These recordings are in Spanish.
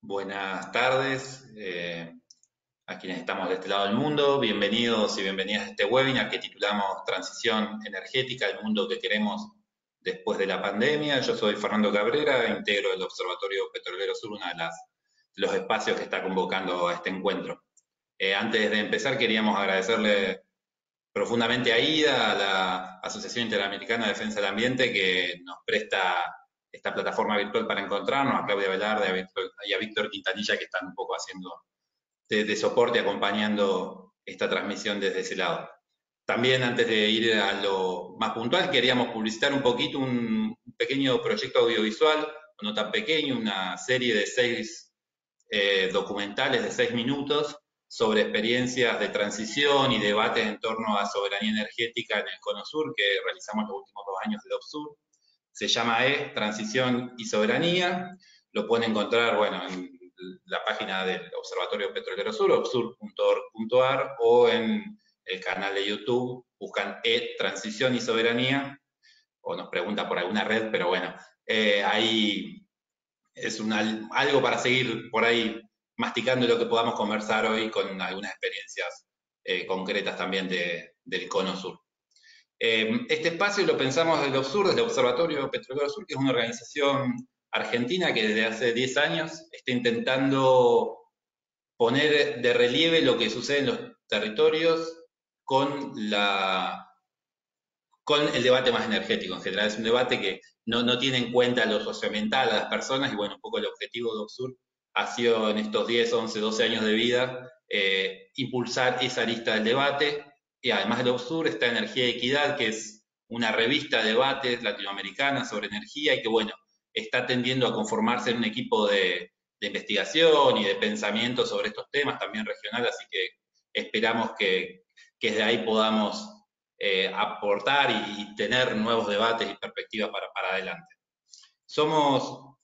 Buenas tardes a quienes estamos de este lado del mundo. Bienvenidos y bienvenidas a este webinar que titulamos Transición Energética, el mundo que queremos después de la pandemia. Yo soy Fernando Cabrera, integro el Observatorio Petrolero Sur, uno de los espacios que está convocando a este encuentro. Antes de empezar, queríamos agradecerle profundamente a IDA, a la Asociación Interamericana de Defensa del Ambiente, que nos presta esta plataforma virtual para encontrarnos, a Claudia Velarde y a Víctor Quintanilla, que están un poco haciendo de soporte, acompañando esta transmisión desde ese lado. También, antes de ir a lo más puntual, queríamos publicitar un poquito un pequeño proyecto audiovisual, no tan pequeño, una serie de 6 documentales de 6 minutos sobre experiencias de transición y debates en torno a soberanía energética en el Cono Sur que realizamos los últimos 2 años de OBSUR. Se llama Transición y Soberanía. Lo pueden encontrar, bueno, en la página del Observatorio Petrolero Sur, obsur.org.ar, o en el canal de YouTube, buscan Transición y Soberanía, o nos pregunta por alguna red, pero bueno, ahí es algo para seguir por ahí masticando lo que podamos conversar hoy con algunas experiencias concretas también del Cono Sur. Este espacio lo pensamos desde OBSUR, desde el Observatorio Petrolero Sur, que es una organización argentina que desde hace 10 años está intentando poner de relieve lo que sucede en los territorios con el debate más energético en general. Es un debate que no tiene en cuenta lo socioambiental a las personas, y bueno, un poco el objetivo de OBSUR ha sido en estos 10, 11, 12 años de vida impulsar esa arista del debate. Y además de OBSUR está Energía y Equidad, que es una revista de debates latinoamericana sobre energía y que, bueno, está tendiendo a conformarse en un equipo de investigación y de pensamiento sobre estos temas, también regional, así que esperamos que desde ahí podamos aportar y tener nuevos debates y perspectivas para adelante. Somos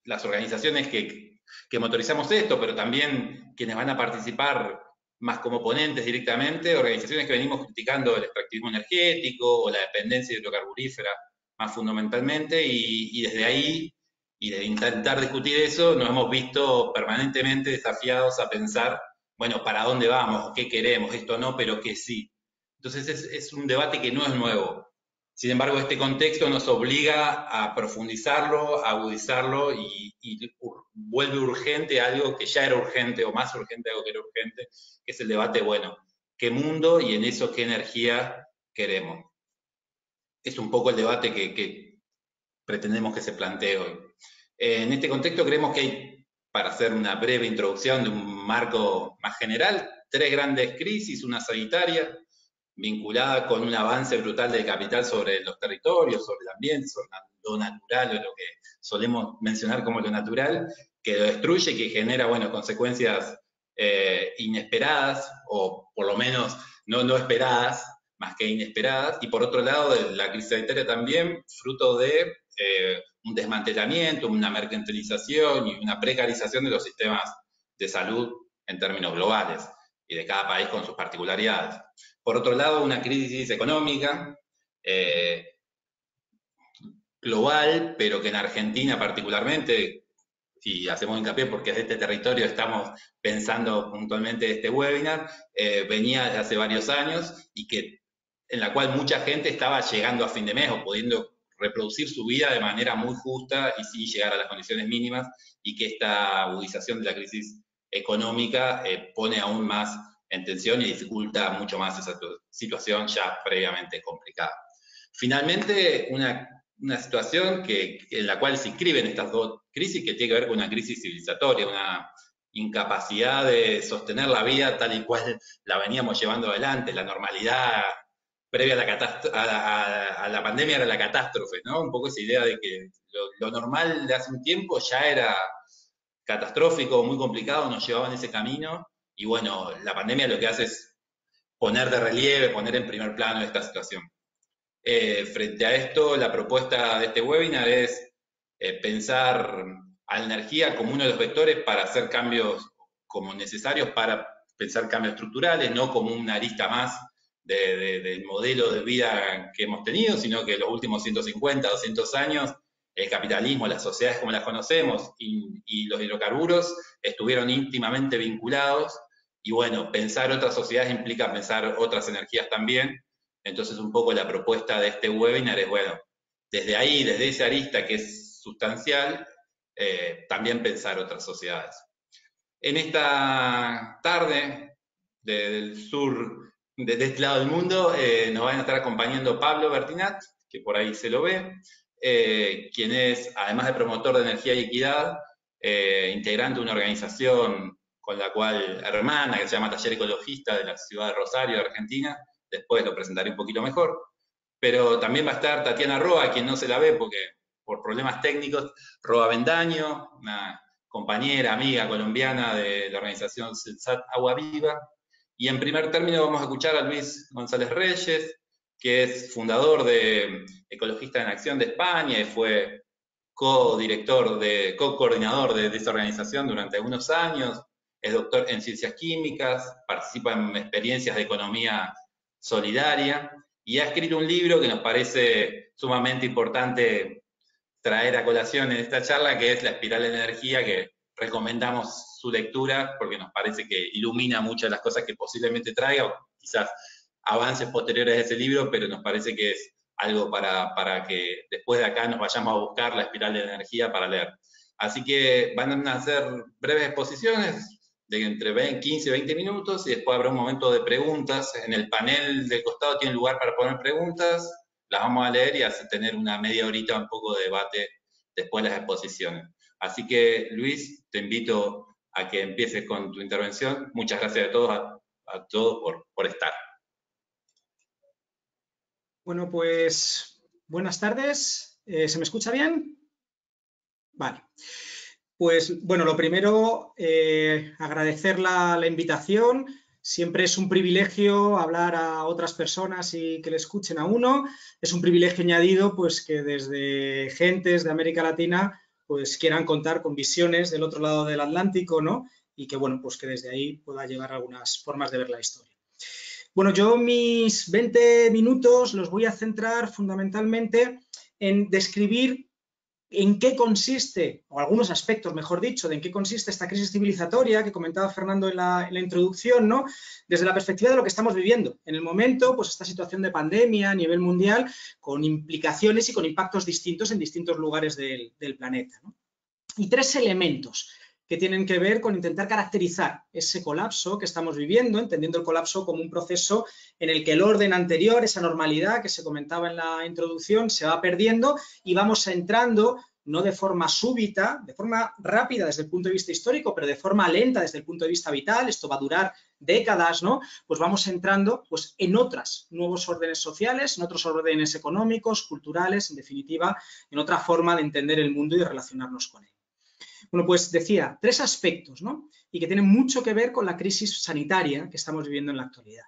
las organizaciones que motorizamos esto, pero también quienes van a participar más como ponentes directamente, organizaciones que venimos criticando el extractivismo energético o la dependencia hidrocarburífera más fundamentalmente, y desde ahí, y de intentar discutir eso, nos hemos visto permanentemente desafiados a pensar, bueno, ¿para dónde vamos? ¿Qué queremos? Esto no, pero qué sí. Entonces es un debate que no es nuevo. Sin embargo, este contexto nos obliga a profundizarlo, a agudizarlo y vuelve urgente algo que ya era urgente, o más urgente algo que era urgente, que es el debate, bueno, ¿qué mundo y en eso qué energía queremos? Es un poco el debate que pretendemos que se plantee hoy. En este contexto creemos que hay, para hacer una breve introducción de un marco más general, 3 grandes crisis: una sanitaria, vinculada con un avance brutal del capital sobre los territorios, sobre el ambiente, sobre lo natural, o lo que solemos mencionar como lo natural, que lo destruye y que genera, bueno, consecuencias inesperadas, o por lo menos no esperadas, más que inesperadas. Y por otro lado, la crisis sanitaria también, fruto de un desmantelamiento, una mercantilización y una precarización de los sistemas de salud en términos globales, y de cada país con sus particularidades. Por otro lado, una crisis económica global, pero que en Argentina particularmente, y hacemos hincapié porque es de este territorio estamos pensando puntualmente este webinar, venía desde hace varios años, y que en la cual mucha gente estaba llegando a fin de mes o pudiendo reproducir su vida de manera muy justa y sin llegar a las condiciones mínimas, y que esta agudización de la crisis económica pone aún más en tensión y dificulta mucho más esa situación ya previamente complicada. Finalmente, una situación en la cual se inscriben estas 2 crisis, que tiene que ver con una crisis civilizatoria, una incapacidad de sostener la vida tal y cual la veníamos llevando adelante. La normalidad previa a la pandemia era la catástrofe, ¿no? Un poco esa idea de que lo normal de hace un tiempo ya era catastrófico, muy complicado, nos llevaba en ese camino, y bueno, la pandemia lo que hace es poner de relieve, poner en primer plano esta situación. Frente a esto, la propuesta de este webinar es pensar a la energía como uno de los vectores para hacer cambios como necesarios para pensar cambios estructurales, no como una arista más del modelo de vida que hemos tenido, sino que los últimos 150, 200 años el capitalismo, las sociedades como las conocemos y los hidrocarburos estuvieron íntimamente vinculados. Y bueno, pensar otras sociedades implica pensar otras energías también. Entonces, un poco la propuesta de este webinar es, bueno, desde ahí, desde esa arista que es sustancial, también pensar otras sociedades. En esta tarde del sur, de este lado del mundo, nos van a estar acompañando Pablo Bertinat, que por ahí se lo ve, quien es, además de promotor de energía y equidad, integrante de una organización con la cual hermana, que se llama Taller Ecologista de la ciudad de Rosario, de Argentina. Después lo presentaré un poquito mejor. Pero también va a estar Tatiana Roa, quien no se la ve porque por problemas técnicos, Roa Bendaño, una compañera, amiga colombiana de la organización CELSAT Agua Viva. Y en primer término vamos a escuchar a Luis González Reyes, que es fundador de Ecologistas en Acción de España y fue co-coordinador de esa organización durante algunos años, es doctor en ciencias químicas, participa en experiencias de economía solidaria y ha escrito un libro que nos parece sumamente importante traer a colación en esta charla, que es La Espiral de la Energía, que recomendamos su lectura porque nos parece que ilumina muchas de las cosas que posiblemente traiga, quizás avances posteriores de ese libro, pero nos parece que es algo para que después de acá nos vayamos a buscar La Espiral de la Energía para leer. Así que van a hacer breves exposiciones de entre 15 y 20 minutos y después habrá un momento de preguntas. En el panel del costado tiene lugar para poner preguntas, las vamos a leer y a tener una media horita, un poco de debate después de las exposiciones. Así que, Luis, te invito a que empieces con tu intervención. Muchas gracias a todos por estar. Bueno, pues buenas tardes. ¿Se me escucha bien? Vale. Pues bueno, lo primero, agradecer la invitación. Siempre es un privilegio hablar a otras personas y que le escuchen a uno. Es un privilegio añadido pues que desde gentes de América Latina pues quieran contar con visiones del otro lado del Atlántico, ¿no? Y que bueno, pues que desde ahí pueda llevar algunas formas de ver la historia. Bueno, yo mis 20 minutos los voy a centrar fundamentalmente en describir en qué consiste, o algunos aspectos, mejor dicho, de en qué consiste esta crisis civilizatoria que comentaba Fernando en la introducción, ¿no? Desde la perspectiva de lo que estamos viviendo. En el momento, pues esta situación de pandemia a nivel mundial, con implicaciones y con impactos distintos en distintos lugares del planeta, ¿no? Y tres elementos que tienen que ver con intentar caracterizar ese colapso que estamos viviendo, entendiendo el colapso como un proceso en el que el orden anterior, esa normalidad que se comentaba en la introducción, se va perdiendo y vamos entrando, no de forma súbita, de forma rápida desde el punto de vista histórico, pero de forma lenta desde el punto de vista vital, esto va a durar décadas, ¿no? Pues vamos entrando pues, en otros nuevos órdenes sociales, en otros órdenes económicos, culturales, en definitiva, en otra forma de entender el mundo y de relacionarnos con él. Bueno, pues decía, tres aspectos, ¿no? Y que tienen mucho que ver con la crisis sanitaria que estamos viviendo en la actualidad.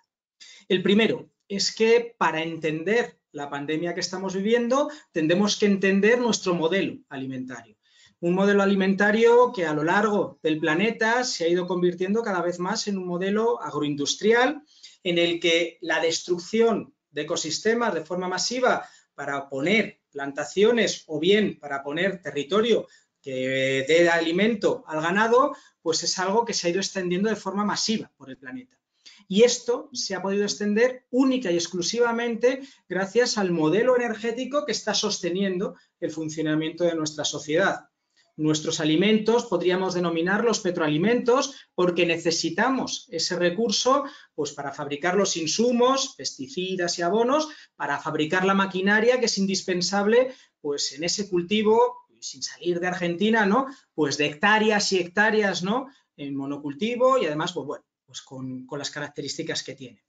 El primero es que para entender la pandemia que estamos viviendo, tendremos que entender nuestro modelo alimentario. Un modelo alimentario que a lo largo del planeta se ha ido convirtiendo cada vez más en un modelo agroindustrial en el que la destrucción de ecosistemas de forma masiva para poner plantaciones o bien para poner territorio que dé alimento al ganado, pues es algo que se ha ido extendiendo de forma masiva por el planeta. Y esto se ha podido extender única y exclusivamente gracias al modelo energético que está sosteniendo el funcionamiento de nuestra sociedad. Nuestros alimentos podríamos denominarlos petroalimentos porque necesitamos ese recurso pues, para fabricar los insumos, pesticidas y abonos, para fabricar la maquinaria que es indispensable pues, en ese cultivo, sin salir de Argentina, ¿no? Pues de hectáreas y hectáreas, ¿no? En monocultivo y además, pues bueno, pues con las características que tiene.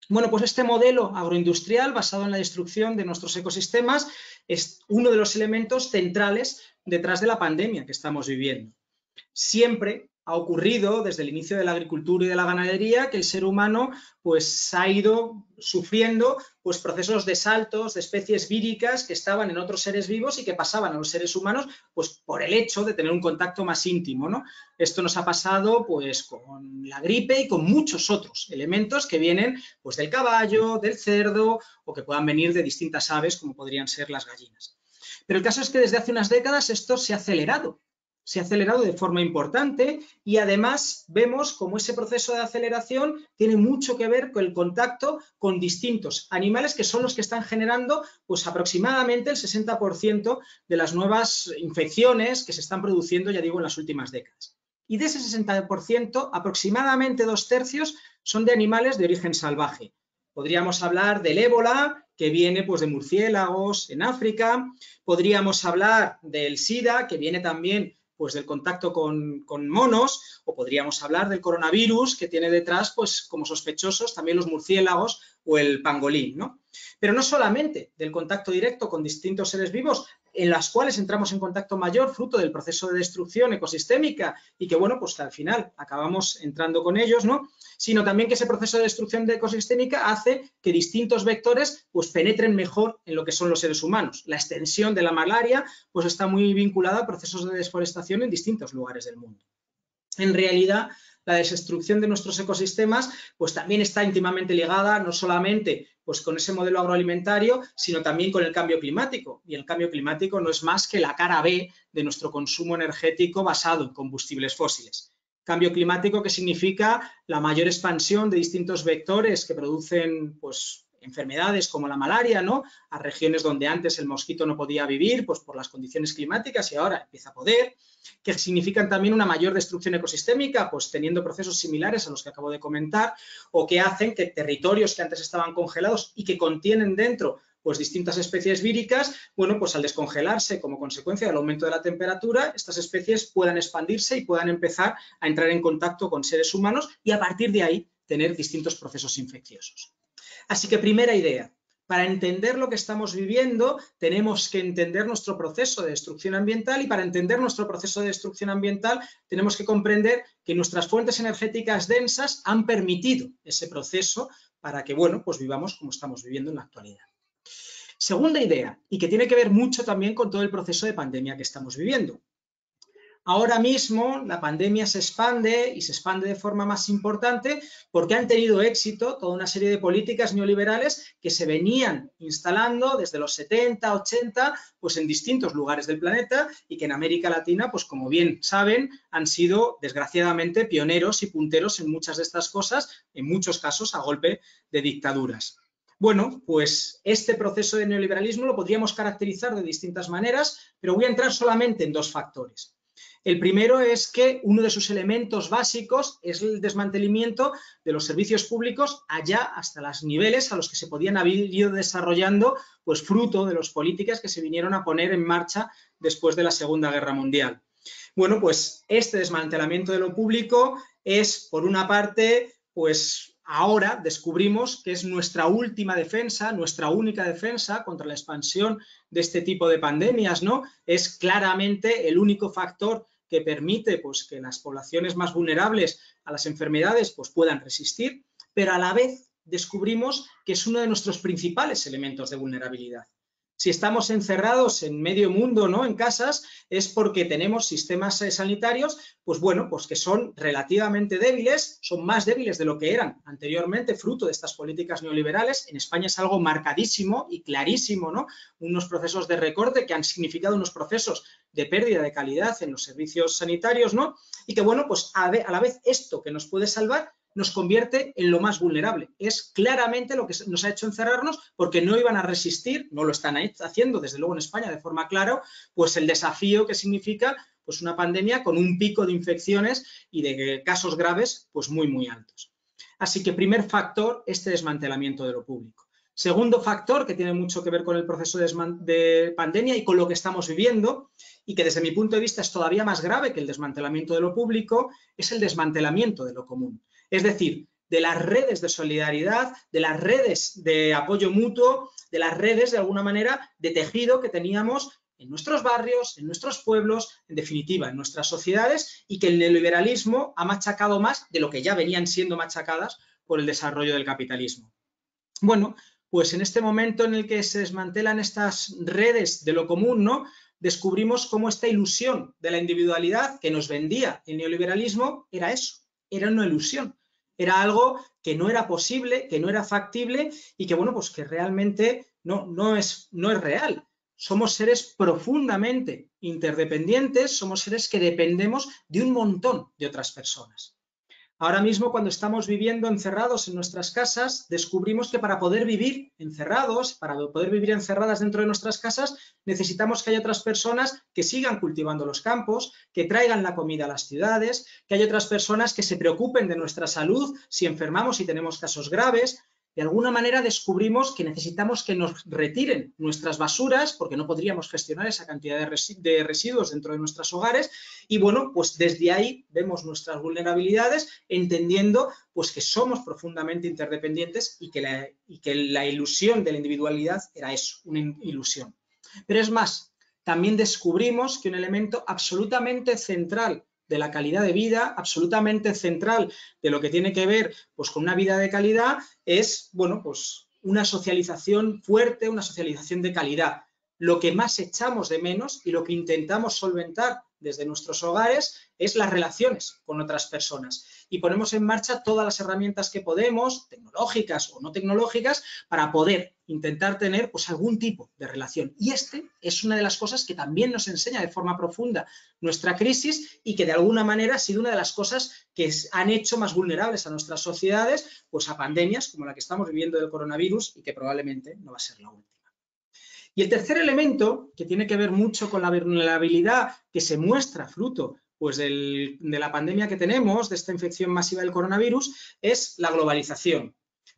Bueno, pues este modelo agroindustrial basado en la destrucción de nuestros ecosistemas es uno de los elementos centrales detrás de la pandemia que estamos viviendo. Siempre ha ocurrido desde el inicio de la agricultura y de la ganadería que el ser humano pues ha ido sufriendo pues procesos de saltos de especies víricas que estaban en otros seres vivos y que pasaban a los seres humanos pues por el hecho de tener un contacto más íntimo, ¿no? Esto nos ha pasado pues con la gripe y con muchos otros elementos que vienen pues del caballo, del cerdo o que puedan venir de distintas aves como podrían ser las gallinas. Pero el caso es que desde hace unas décadas esto se ha acelerado de forma importante y además vemos cómo ese proceso de aceleración tiene mucho que ver con el contacto con distintos animales que son los que están generando pues aproximadamente el 60% de las nuevas infecciones que se están produciendo, ya digo, en las últimas décadas. Y de ese 60%, aproximadamente 2/3 son de animales de origen salvaje. Podríamos hablar del ébola, que viene pues, de murciélagos en África. Podríamos hablar del SIDA, que viene también pues, del contacto con monos, o podríamos hablar del coronavirus, que tiene detrás, pues, como sospechosos, también los murciélagos o el pangolín, ¿no? Pero no solamente del contacto directo con distintos seres vivos, en las cuales entramos en contacto mayor fruto del proceso de destrucción ecosistémica y que, bueno, pues que al final acabamos entrando con ellos, ¿no? Sino también que ese proceso de destrucción ecosistémica hace que distintos vectores pues penetren mejor en lo que son los seres humanos. La extensión de la malaria pues está muy vinculada a procesos de deforestación en distintos lugares del mundo. En realidad, la destrucción de nuestros ecosistemas pues también está íntimamente ligada no solamente pues, con ese modelo agroalimentario, sino también con el cambio climático. Y el cambio climático no es más que la cara B de nuestro consumo energético basado en combustibles fósiles. Cambio climático que significa la mayor expansión de distintos vectores que producen pues, enfermedades como la malaria, ¿no? A regiones donde antes el mosquito no podía vivir pues, por las condiciones climáticas y ahora empieza a poder, que significan también una mayor destrucción ecosistémica, pues teniendo procesos similares a los que acabo de comentar, o que hacen que territorios que antes estaban congelados y que contienen dentro pues distintas especies víricas, bueno, pues al descongelarse como consecuencia del aumento de la temperatura, estas especies puedan expandirse y puedan empezar a entrar en contacto con seres humanos y a partir de ahí tener distintos procesos infecciosos. Así que primera idea, para entender lo que estamos viviendo tenemos que entender nuestro proceso de destrucción ambiental y para entender nuestro proceso de destrucción ambiental tenemos que comprender que nuestras fuentes energéticas densas han permitido ese proceso para que, bueno, pues vivamos como estamos viviendo en la actualidad. Segunda idea, y que tiene que ver mucho también con todo el proceso de pandemia que estamos viviendo. Ahora mismo la pandemia se expande y se expande de forma más importante porque han tenido éxito toda una serie de políticas neoliberales que se venían instalando desde los 70, 80, pues en distintos lugares del planeta y que en América Latina, pues como bien saben, han sido desgraciadamente pioneros y punteros en muchas de estas cosas, en muchos casos a golpe de dictaduras. Bueno, pues este proceso de neoliberalismo lo podríamos caracterizar de distintas maneras, pero voy a entrar solamente en dos factores. El primero es que uno de sus elementos básicos es el desmantelamiento de los servicios públicos allá hasta los niveles a los que se podían haber ido desarrollando, pues fruto de las políticas que se vinieron a poner en marcha después de la Segunda Guerra Mundial. Bueno, pues este desmantelamiento de lo público es, por una parte, pues ahora descubrimos que es nuestra última defensa, nuestra única defensa contra la expansión de este tipo de pandemias, ¿no? Es claramente el único factor que permite pues, que las poblaciones más vulnerables a las enfermedades pues, puedan resistir, pero a la vez descubrimos que es uno de nuestros principales elementos de vulnerabilidad. Si estamos encerrados en medio mundo, ¿no? En casas, es porque tenemos sistemas sanitarios, pues bueno, pues que son relativamente débiles, son más débiles de lo que eran anteriormente, fruto de estas políticas neoliberales. En España es algo marcadísimo y clarísimo, ¿no? Unos procesos de recorte que han significado unos procesos de pérdida de calidad en los servicios sanitarios, ¿no? Y que bueno, pues a la vez esto que nos puede salvar nos convierte en lo más vulnerable. Es claramente lo que nos ha hecho encerrarnos porque no iban a resistir, no lo están haciendo desde luego en España de forma clara, pues el desafío que significa pues una pandemia con un pico de infecciones y de casos graves pues muy, muy altos. Así que primer factor, este desmantelamiento de lo público. Segundo factor que tiene mucho que ver con el proceso de pandemia y con lo que estamos viviendo y que desde mi punto de vista es todavía más grave que el desmantelamiento de lo público, es el desmantelamiento de lo común. Es decir, de las redes de solidaridad, de las redes de apoyo mutuo, de las redes, de alguna manera, de tejido que teníamos en nuestros barrios, en nuestros pueblos, en definitiva, en nuestras sociedades, y que el neoliberalismo ha machacado más de lo que ya venían siendo machacadas por el desarrollo del capitalismo. Bueno, pues en este momento en el que se desmantelan estas redes de lo común, ¿no? Descubrimos cómo esta ilusión de la individualidad que nos vendía el neoliberalismo era eso, era una ilusión. Era algo que no era posible, que no era factible y que, bueno, pues que realmente no es real. somos seres profundamente interdependientes, somos seres que dependemos de un montón de otras personas. Ahora mismo, cuando estamos viviendo encerrados en nuestras casas, descubrimos que para poder vivir encerrados, para poder vivir encerradas dentro de nuestras casas, necesitamos que haya otras personas que sigan cultivando los campos, que traigan la comida a las ciudades, que haya otras personas que se preocupen de nuestra salud si enfermamos y tenemos casos graves. De alguna manera descubrimos que necesitamos que nos retiren nuestras basuras porque no podríamos gestionar esa cantidad de residuos dentro de nuestros hogares y bueno, pues desde ahí vemos nuestras vulnerabilidades entendiendo pues que somos profundamente interdependientes y que la ilusión de la individualidad era eso, una ilusión. Pero es más, también descubrimos que un elemento absolutamente central de la calidad de vida, absolutamente central de lo que tiene que ver pues, con una vida de calidad, es bueno, pues, una socialización fuerte, una socialización de calidad. Lo que más echamos de menos y lo que intentamos solventar desde nuestros hogares es las relaciones con otras personas. Y ponemos en marcha todas las herramientas que podemos, tecnológicas o no tecnológicas, para poder intentar tener pues, algún tipo de relación. Y este es una de las cosas que también nos enseña de forma profunda nuestra crisis y que de alguna manera ha sido una de las cosas que han hecho más vulnerables a nuestras sociedades pues, a pandemias como la que estamos viviendo del coronavirus y que probablemente no va a ser la última. Y el tercer elemento, que tiene que ver mucho con la vulnerabilidad que se muestra fruto pues, de la pandemia que tenemos, de esta infección masiva del coronavirus, es la globalización.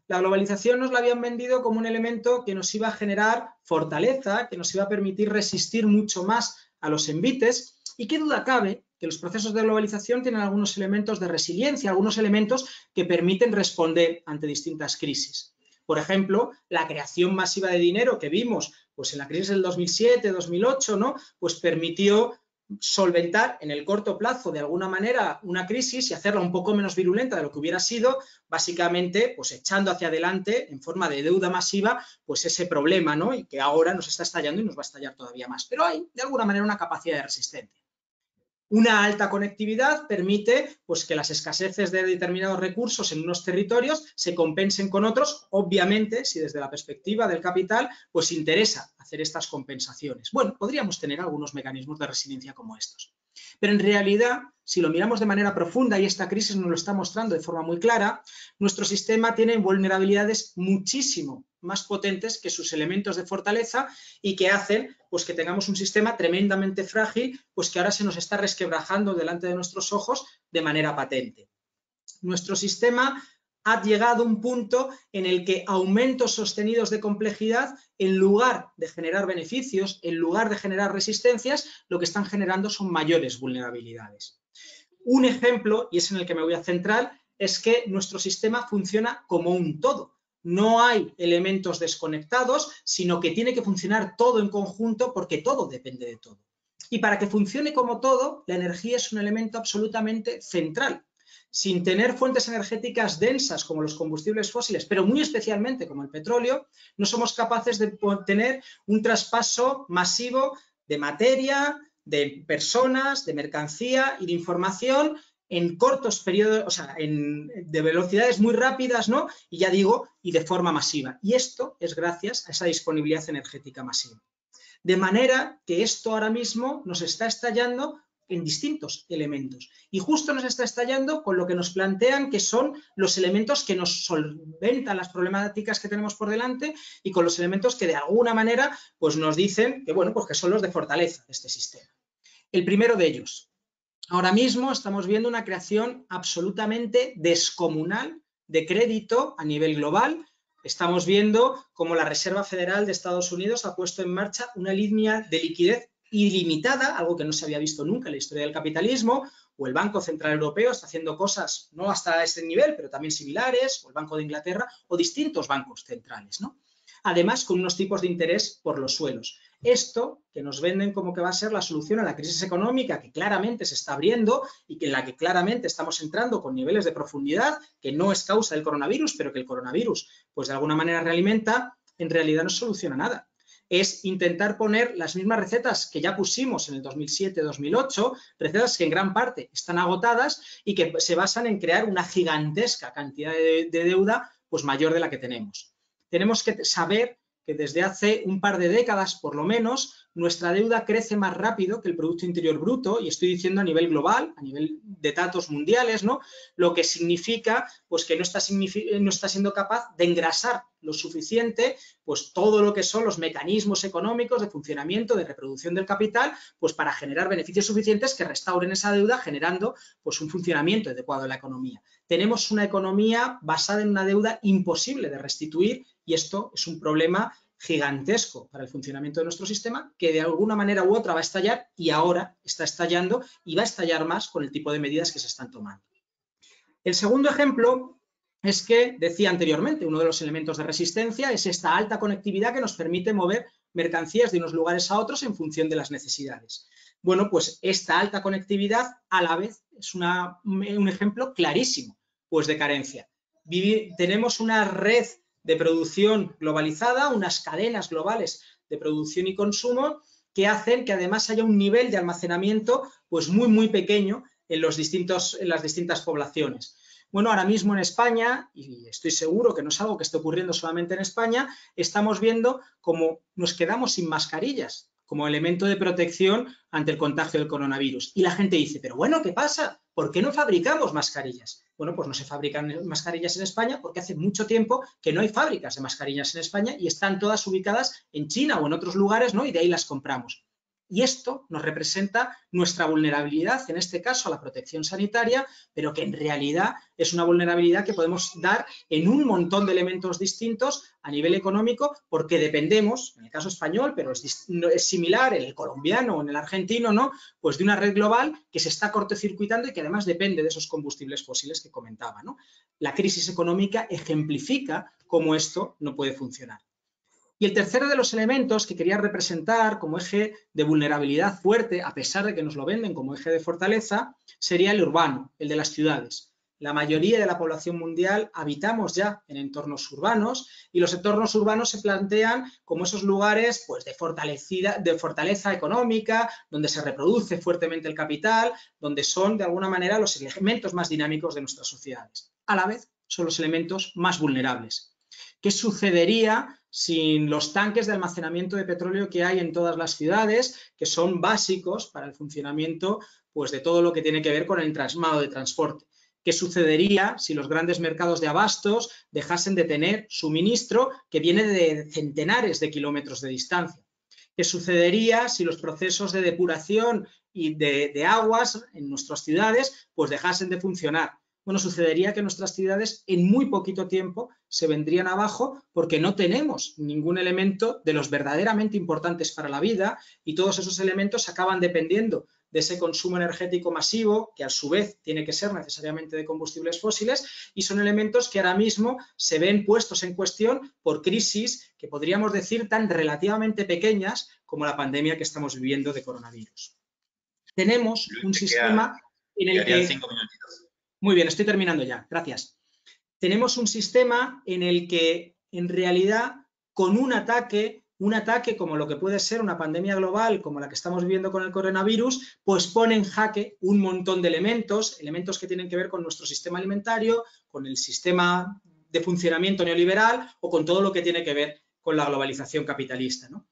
La globalización nos la habían vendido como un elemento que nos iba a generar fortaleza, que nos iba a permitir resistir mucho más a los envites, y qué duda cabe que los procesos de globalización tienen algunos elementos de resiliencia, algunos elementos que permiten responder ante distintas crisis. Por ejemplo, la creación masiva de dinero que vimos pues en la crisis del 2007-2008, ¿no? Pues permitió solventar en el corto plazo de alguna manera una crisis y hacerla un poco menos virulenta de lo que hubiera sido, básicamente pues echando hacia adelante en forma de deuda masiva pues ese problema, ¿no? Y que ahora nos está estallando y nos va a estallar todavía más. Pero hay de alguna manera una capacidad de resistencia. Una alta conectividad permite pues, que las escaseces de determinados recursos en unos territorios se compensen con otros, obviamente, si desde la perspectiva del capital pues interesa hacer estas compensaciones. Bueno, podríamos tener algunos mecanismos de resiliencia como estos. Pero en realidad, si lo miramos de manera profunda, y esta crisis nos lo está mostrando de forma muy clara, nuestro sistema tiene vulnerabilidades muchísimo más potentes que sus elementos de fortaleza y que hacen pues, que tengamos un sistema tremendamente frágil, pues que ahora se nos está resquebrajando delante de nuestros ojos de manera patente. Nuestro sistema ha llegado a un punto en el que aumentos sostenidos de complejidad, en lugar de generar beneficios, en lugar de generar resistencias, lo que están generando son mayores vulnerabilidades. Un ejemplo, y es en el que me voy a centrar, es que nuestro sistema funciona como un todo. No hay elementos desconectados, sino que tiene que funcionar todo en conjunto porque todo depende de todo. Y para que funcione como todo, la energía es un elemento absolutamente central. Sin tener fuentes energéticas densas como los combustibles fósiles, pero muy especialmente como el petróleo, no somos capaces de tener un traspaso masivo de materia, de personas, de mercancía y de información en cortos periodos, o sea, de velocidades muy rápidas, ¿no? Y ya digo, y de forma masiva. Y esto es gracias a esa disponibilidad energética masiva. De manera que esto ahora mismo nos está estallando en distintos elementos. Y justo nos está estallando con lo que nos plantean que son los elementos que nos solventan las problemáticas que tenemos por delante y con los elementos que de alguna manera pues nos dicen que, bueno, pues que son los de fortaleza de este sistema. El primero de ellos. Ahora mismo estamos viendo una creación absolutamente descomunal de crédito a nivel global. Estamos viendo cómo la Reserva Federal de Estados Unidos ha puesto en marcha una línea de liquidez ilimitada, algo que no se había visto nunca en la historia del capitalismo, o el Banco Central Europeo está haciendo cosas no hasta ese nivel, pero también similares, o el Banco de Inglaterra, o distintos bancos centrales, ¿no? Además, con unos tipos de interés por los suelos. Esto que nos venden como que va a ser la solución a la crisis económica que claramente se está abriendo y en la que claramente estamos entrando con niveles de profundidad que no es causa del coronavirus, pero que el coronavirus pues de alguna manera realimenta, en realidad no soluciona nada. Es intentar poner las mismas recetas que ya pusimos en el 2007-2008, recetas que en gran parte están agotadas y que se basan en crear una gigantesca cantidad de deuda pues mayor de la que tenemos. Tenemos que saber que desde hace un par de décadas, por lo menos, nuestra deuda crece más rápido que el Producto Interior Bruto, y estoy diciendo a nivel global, a nivel de datos mundiales, ¿no? Lo que significa pues, que no está siendo capaz de engrasar lo suficiente pues, todo lo que son los mecanismos económicos de funcionamiento, de reproducción del capital, pues para generar beneficios suficientes que restauren esa deuda, generando pues, un funcionamiento adecuado de la economía. Tenemos una economía basada en una deuda imposible de restituir, y esto es un problema gigantesco para el funcionamiento de nuestro sistema, que de alguna manera u otra va a estallar, y ahora está estallando y va a estallar más con el tipo de medidas que se están tomando. El segundo ejemplo es que, decía anteriormente, uno de los elementos de resistencia es esta alta conectividad que nos permite mover mercancías de unos lugares a otros en función de las necesidades. Bueno, pues esta alta conectividad a la vez es un ejemplo clarísimo pues, de carencia. Tenemos una red de producción globalizada, unas cadenas globales de producción y consumo que hacen que además haya un nivel de almacenamiento pues muy pequeño en las distintas poblaciones. Bueno, ahora mismo en España, y estoy seguro que no es algo que esté ocurriendo solamente en España, estamos viendo cómo nos quedamos sin mascarillas como elemento de protección ante el contagio del coronavirus. Y la gente dice, pero bueno, ¿qué pasa? ¿Por qué no fabricamos mascarillas? Bueno, pues no se fabrican mascarillas en España porque hace mucho tiempo que no hay fábricas de mascarillas en España y están todas ubicadas en China o en otros lugares, ¿no? Y de ahí las compramos. Y esto nos representa nuestra vulnerabilidad, en este caso a la protección sanitaria, pero que en realidad es una vulnerabilidad que podemos dar en un montón de elementos distintos a nivel económico, porque dependemos, en el caso español, pero es similar en el colombiano o en el argentino, ¿no? Pues de una red global que se está cortocircuitando y que además depende de esos combustibles fósiles que comentaba, ¿no? La crisis económica ejemplifica cómo esto no puede funcionar. Y el tercero de los elementos que quería representar como eje de vulnerabilidad fuerte, a pesar de que nos lo venden como eje de fortaleza, sería el urbano, el de las ciudades. La mayoría de la población mundial habitamos ya en entornos urbanos, y los entornos urbanos se plantean como esos lugares pues, de fortaleza económica, donde se reproduce fuertemente el capital, donde son de alguna manera los elementos más dinámicos de nuestras sociedades. A la vez son los elementos más vulnerables. ¿Qué sucedería sin los tanques de almacenamiento de petróleo que hay en todas las ciudades, que son básicos para el funcionamiento pues, de todo lo que tiene que ver con el modo de transporte? ¿Qué sucedería si los grandes mercados de abastos dejasen de tener suministro que viene de centenares de kilómetros de distancia? ¿Qué sucedería si los procesos de depuración y de aguas en nuestras ciudades pues, dejasen de funcionar? Bueno, sucedería que nuestras ciudades en muy poquito tiempo se vendrían abajo porque no tenemos ningún elemento de los verdaderamente importantes para la vida, y todos esos elementos acaban dependiendo de ese consumo energético masivo, que a su vez tiene que ser necesariamente de combustibles fósiles, y son elementos que ahora mismo se ven puestos en cuestión por crisis que podríamos decir tan relativamente pequeñas como la pandemia que estamos viviendo de coronavirus. Tenemos un sistema en el que... 5 minutitos. Muy bien, estoy terminando ya, gracias. Tenemos un sistema en el que, en realidad, con un ataque como lo que puede ser una pandemia global, como la que estamos viviendo con el coronavirus, pues pone en jaque un montón de elementos que tienen que ver con nuestro sistema alimentario, con el sistema de funcionamiento neoliberal o con todo lo que tiene que ver con la globalización capitalista, ¿no?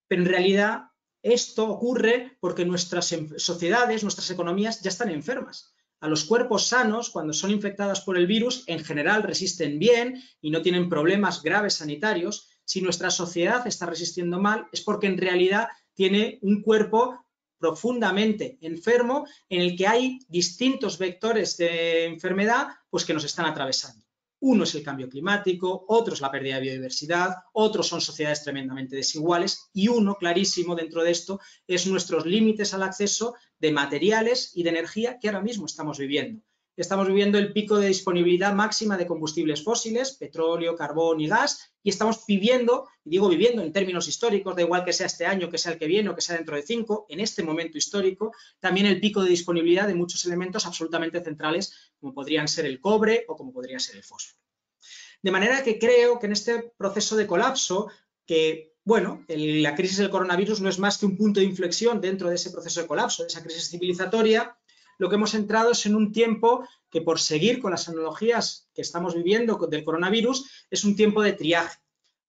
Pero en realidad esto ocurre porque nuestras sociedades, nuestras economías ya están enfermas. A los cuerpos sanos, cuando son infectadas por el virus, en general resisten bien y no tienen problemas graves sanitarios. Si nuestra sociedad está resistiendo mal, es porque en realidad tiene un cuerpo profundamente enfermo en el que hay distintos vectores de enfermedad pues, que nos están atravesando. Uno es el cambio climático, otro es la pérdida de biodiversidad, otros son sociedades tremendamente desiguales, y uno clarísimo dentro de esto es nuestros límites al acceso de materiales y de energía que ahora mismo estamos viviendo. Estamos viviendo el pico de disponibilidad máxima de combustibles fósiles, petróleo, carbón y gas, y estamos viviendo, y digo viviendo en términos históricos, da igual que sea este año, que sea el que viene o que sea dentro de 5, en este momento histórico, también el pico de disponibilidad de muchos elementos absolutamente centrales, como podrían ser el cobre o como podría ser el fósforo. De manera que creo que en este proceso de colapso, que, bueno, la crisis del coronavirus no es más que un punto de inflexión dentro de ese proceso de colapso, de esa crisis civilizatoria, lo que hemos entrado es en un tiempo que, por seguir con las analogías que estamos viviendo del coronavirus, es un tiempo de triaje.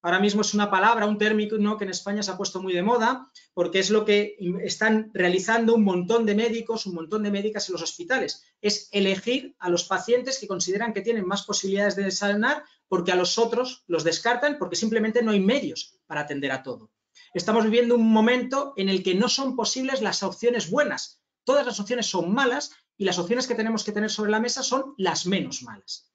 ahora mismo es una palabra, un término que en España se ha puesto muy de moda, porque es lo que están realizando un montón de médicos, un montón de médicas en los hospitales. Es elegir a los pacientes que consideran que tienen más posibilidades de sanar, porque a los otros los descartan porque simplemente no hay medios para atender a todo. Estamos viviendo un momento en el que no son posibles las opciones buenas. Todas las opciones son malas y las opciones que tenemos que tener sobre la mesa son las menos malas.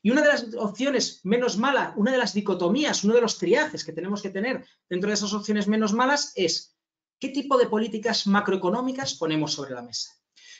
Y una de las opciones menos malas, una de las dicotomías, uno de los triajes que tenemos que tener dentro de esas opciones menos malas es qué tipo de políticas macroeconómicas ponemos sobre la mesa.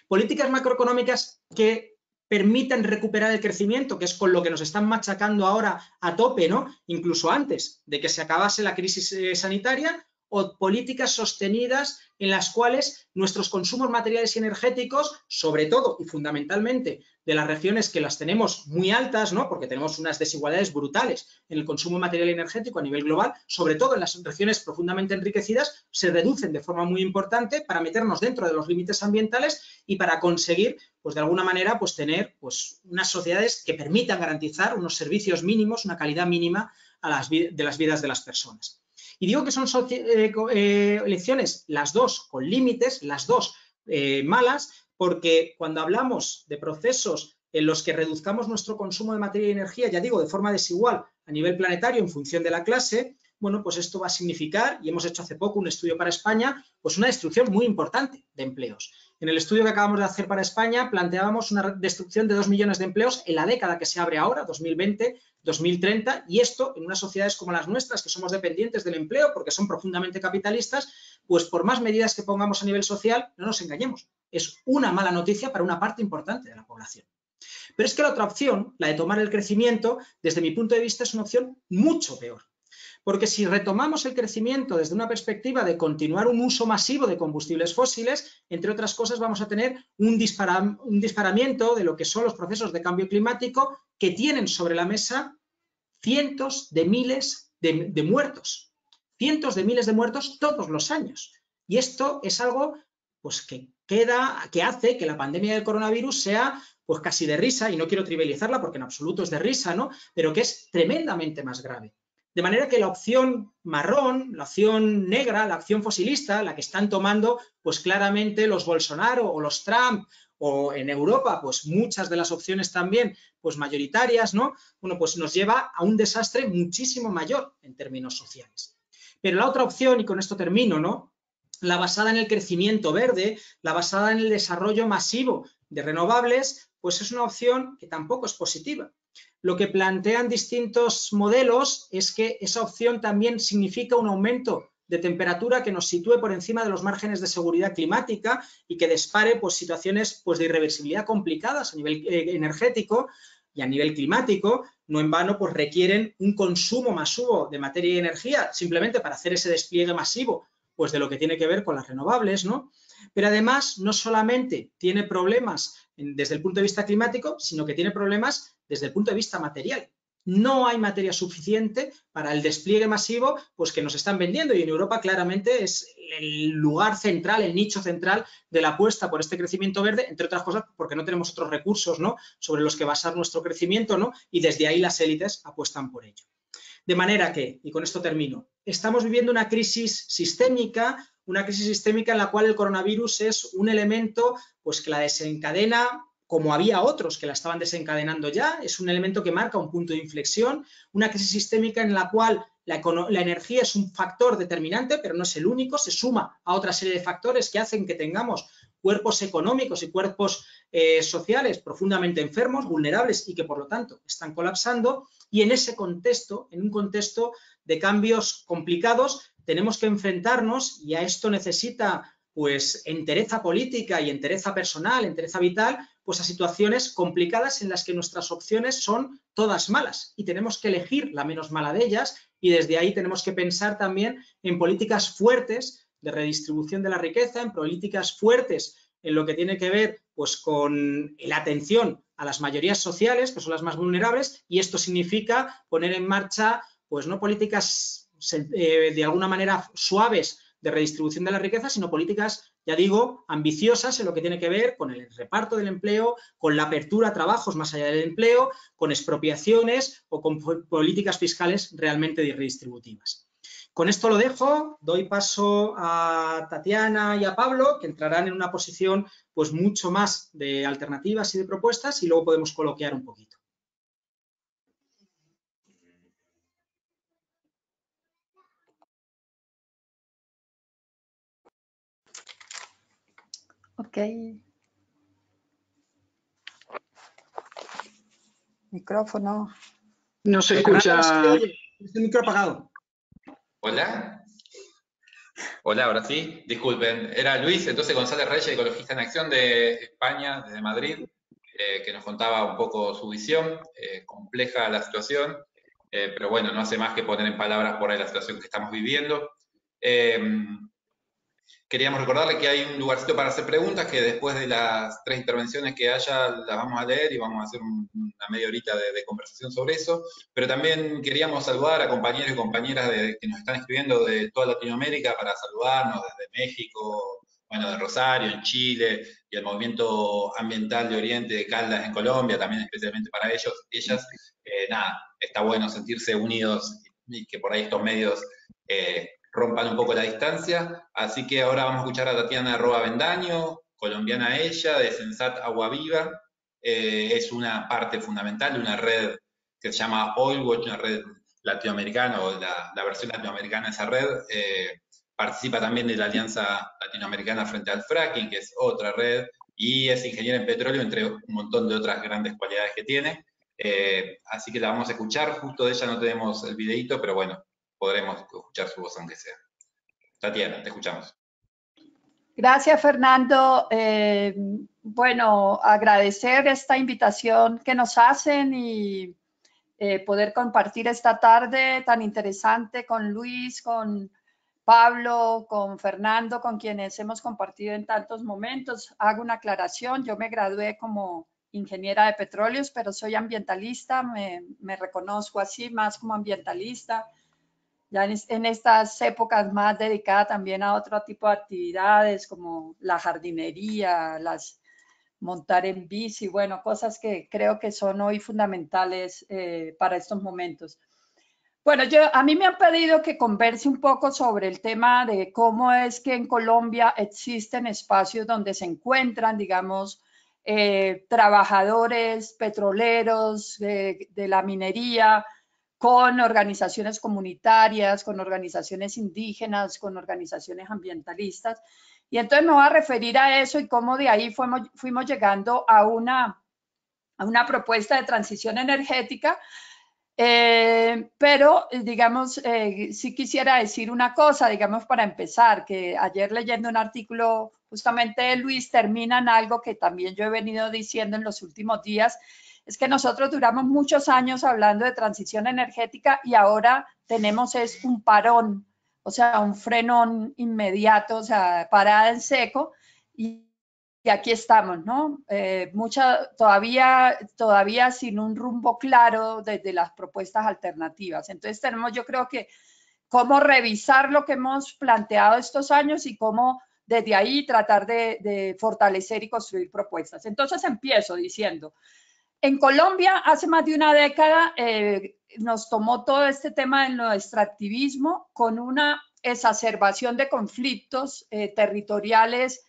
Políticas macroeconómicas que permitan recuperar el crecimiento, que es con lo que nos están machacando ahora a tope, ¿no? Incluso antes de que se acabase la crisis sanitaria, o políticas sostenidas en las cuales nuestros consumos materiales y energéticos, sobre todo y fundamentalmente de las regiones que las tenemos muy altas, ¿no? Porque tenemos unas desigualdades brutales en el consumo material y energético a nivel global, sobre todo en las regiones profundamente enriquecidas, se reducen de forma muy importante para meternos dentro de los límites ambientales y para conseguir, pues de alguna manera, pues tener pues, unas sociedades que permitan garantizar unos servicios mínimos, una calidad mínima de las vidas de las personas. Y digo que son elecciones las dos con límites, las dos malas, porque cuando hablamos de procesos en los que reduzcamos nuestro consumo de materia y energía, ya digo, de forma desigual a nivel planetario en función de la clase, bueno, pues esto va a significar, y hemos hecho hace poco un estudio para España, pues una destrucción muy importante de empleos. En el estudio que acabamos de hacer para España planteábamos una destrucción de 2 millones de empleos en la década que se abre ahora, 2020-2030, y esto en unas sociedades como las nuestras, que somos dependientes del empleo porque son profundamente capitalistas, pues por más medidas que pongamos a nivel social, no nos engañemos, es una mala noticia para una parte importante de la población. Pero es que la otra opción, la de tomar el crecimiento, desde mi punto de vista es una opción mucho peor. Porque si retomamos el crecimiento desde una perspectiva de continuar un uso masivo de combustibles fósiles, entre otras cosas vamos a tener un disparamiento de lo que son los procesos de cambio climático que tienen sobre la mesa cientos de miles de muertos. Cientos de miles de muertos todos los años. Y esto es algo pues, que hace que la pandemia del coronavirus sea pues, casi de risa, y no quiero trivializarla porque en absoluto es de risa, ¿no? Pero que es tremendamente más grave. De manera que la opción marrón, la opción negra, la opción fosilista, la que están tomando pues claramente los Bolsonaro o los Trump, o en Europa pues muchas de las opciones también pues mayoritarias, ¿no? Bueno, pues nos lleva a un desastre muchísimo mayor en términos sociales. Pero la otra opción, y con esto termino, ¿no? La basada en el crecimiento verde, la basada en el desarrollo masivo de renovables, pues es una opción que tampoco es positiva. Lo que plantean distintos modelos es que esa opción también significa un aumento de temperatura que nos sitúe por encima de los márgenes de seguridad climática y que dispare pues, situaciones pues, de irreversibilidad complicadas a nivel energético y a nivel climático. No en vano pues, requieren un consumo masivo de materia y energía simplemente para hacer ese despliegue masivo pues, de lo que tiene que ver con las renovables, ¿no? Pero además no solamente tiene problemas desde el punto de vista climático, sino que tiene problemas desde el punto de vista material. No hay materia suficiente para el despliegue masivo pues, que nos están vendiendo, y en Europa claramente es el lugar central, el nicho central de la apuesta por este crecimiento verde, entre otras cosas porque no tenemos otros recursos, ¿no? sobre los que basar nuestro crecimiento, ¿no? y desde ahí las élites apuestan por ello. De manera que, y con esto termino, estamos viviendo una crisis sistémica en la cual el coronavirus es un elemento pues, que la desencadena, como había otros que la estaban desencadenando ya, es un elemento que marca un punto de inflexión, una crisis sistémica en la cual la energía es un factor determinante, pero no es el único, se suma a otra serie de factores que hacen que tengamos cuerpos económicos y cuerpos sociales profundamente enfermos, vulnerables y que por lo tanto están colapsando, y en ese contexto, en un contexto de cambios complicados, tenemos que enfrentarnos, y a esto necesita pues entereza política y entereza personal, entereza vital, pues a situaciones complicadas en las que nuestras opciones son todas malas y tenemos que elegir la menos mala de ellas, y desde ahí tenemos que pensar también en políticas fuertes de redistribución de la riqueza, en políticas fuertes en lo que tiene que ver pues, con la atención a las mayorías sociales, que son las más vulnerables, y esto significa poner en marcha pues, no políticas de alguna manera suaves de redistribución de la riqueza, sino políticas ya digo, ambiciosas en lo que tiene que ver con el reparto del empleo, con la apertura a trabajos más allá del empleo, con expropiaciones o con políticas fiscales realmente redistributivas. Con esto lo dejo, doy paso a Tatiana y a Pablo, que entrarán en una posición pues mucho más de alternativas y de propuestas, y luego podemos coloquiar un poquito. Ok. Micrófono. No se escucha. No se oye, el micro apagado. Hola. Hola, ahora sí. Disculpen, era Luis, entonces González Reyes, Ecologista en Acción de España, desde Madrid, que nos contaba un poco su visión. Compleja la situación, pero bueno, no hace más que poner en palabras por ahí la situación que estamos viviendo. Queríamos recordarle que hay un lugarcito para hacer preguntas, que después de las 3 intervenciones que haya las vamos a leer y vamos a hacer una media horita de conversación sobre eso. Pero también queríamos saludar a compañeros y compañeras que nos están escribiendo de toda Latinoamérica para saludarnos desde México, bueno, de Rosario, en Chile, y el movimiento ambiental de Oriente de Caldas en Colombia, también especialmente para ellas. Nada, está bueno sentirse unidos y que por ahí estos medios rompan un poco la distancia, así que ahora vamos a escuchar a Tatiana Roa-Bendaño, colombiana ella, de Sensat Agua Viva. Es una parte fundamental de una red que se llama Oilwatch, una red latinoamericana, o la versión latinoamericana de esa red. Participa también de la Alianza Latinoamericana frente al Fracking, que es otra red, y es ingeniera en petróleo, entre un montón de otras grandes cualidades que tiene. Así que la vamos a escuchar. Justo de ella no tenemos el videito, pero bueno, podremos escuchar su voz aunque sea. Tatiana, te escuchamos. Gracias, Fernando. Bueno, agradecer esta invitación que nos hacen y poder compartir esta tarde tan interesante con Luis, con Pablo, con Fernando, con quienes hemos compartido en tantos momentos. Hago una aclaración, yo me gradué como ingeniera de petróleos, pero soy ambientalista, me reconozco así, más como ambientalista. Ya en estas épocas más dedicada también a otro tipo de actividades como la jardinería, montar en bici, bueno, cosas que creo que son hoy fundamentales para estos momentos. Bueno, a mí me han pedido que converse un poco sobre el tema de cómo es que en Colombia existen espacios donde se encuentran, digamos, trabajadores petroleros de la minería, con organizaciones comunitarias, con organizaciones indígenas, con organizaciones ambientalistas. Y entonces me voy a referir a eso y cómo de ahí fuimos llegando a una propuesta de transición energética. Pero, digamos, sí quisiera decir una cosa, digamos, para empezar, que ayer leyendo un artículo justamente de Luis termina en algo que también yo he venido diciendo en los últimos días, es que nosotros duramos muchos años hablando de transición energética y ahora tenemos es un parón, o sea, un frenón inmediato, o sea, parada en seco y aquí estamos, ¿no? Todavía sin un rumbo claro desde las propuestas alternativas. Entonces tenemos, yo creo que, cómo revisar lo que hemos planteado estos años y cómo desde ahí tratar de fortalecer y construir propuestas. Entonces empiezo diciendo, en Colombia hace más de una década nos tomó todo este tema del extractivismo con una exacerbación de conflictos territoriales,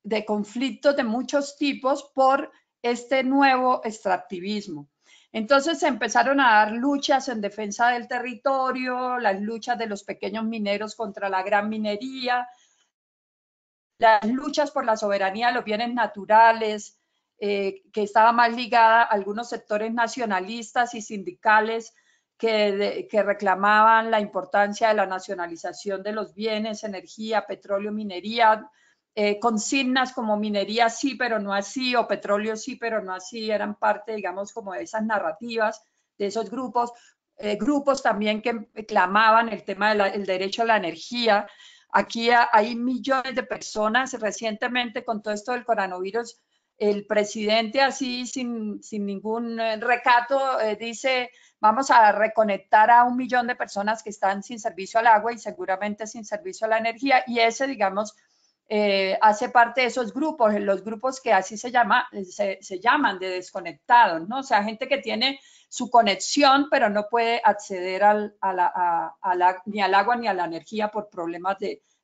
de conflictos de muchos tipos por este nuevo extractivismo. Entonces se empezaron a dar luchas en defensa del territorio, las luchas de los pequeños mineros contra la gran minería, las luchas por la soberanía de los bienes naturales, que estaba más ligada a algunos sectores nacionalistas y sindicales que reclamaban la importancia de la nacionalización de los bienes, energía, petróleo, minería, consignas como minería sí, pero no así, o petróleo sí, pero no así, eran parte, digamos, como de esas narrativas, de esos grupos. Grupos también que clamaban el tema del derecho a la energía. Aquí hay millones de personas. Recientemente, con todo esto del coronavirus, el presidente así, sin ningún recato, dice, vamos a reconectar a 1 millón de personas que están sin servicio al agua y seguramente sin servicio a la energía. Y ese, digamos, hace parte de esos grupos, los grupos que así se llaman de desconectados, ¿no? O sea, gente que tiene su conexión, pero no puede acceder ni al agua ni a la energía por problemas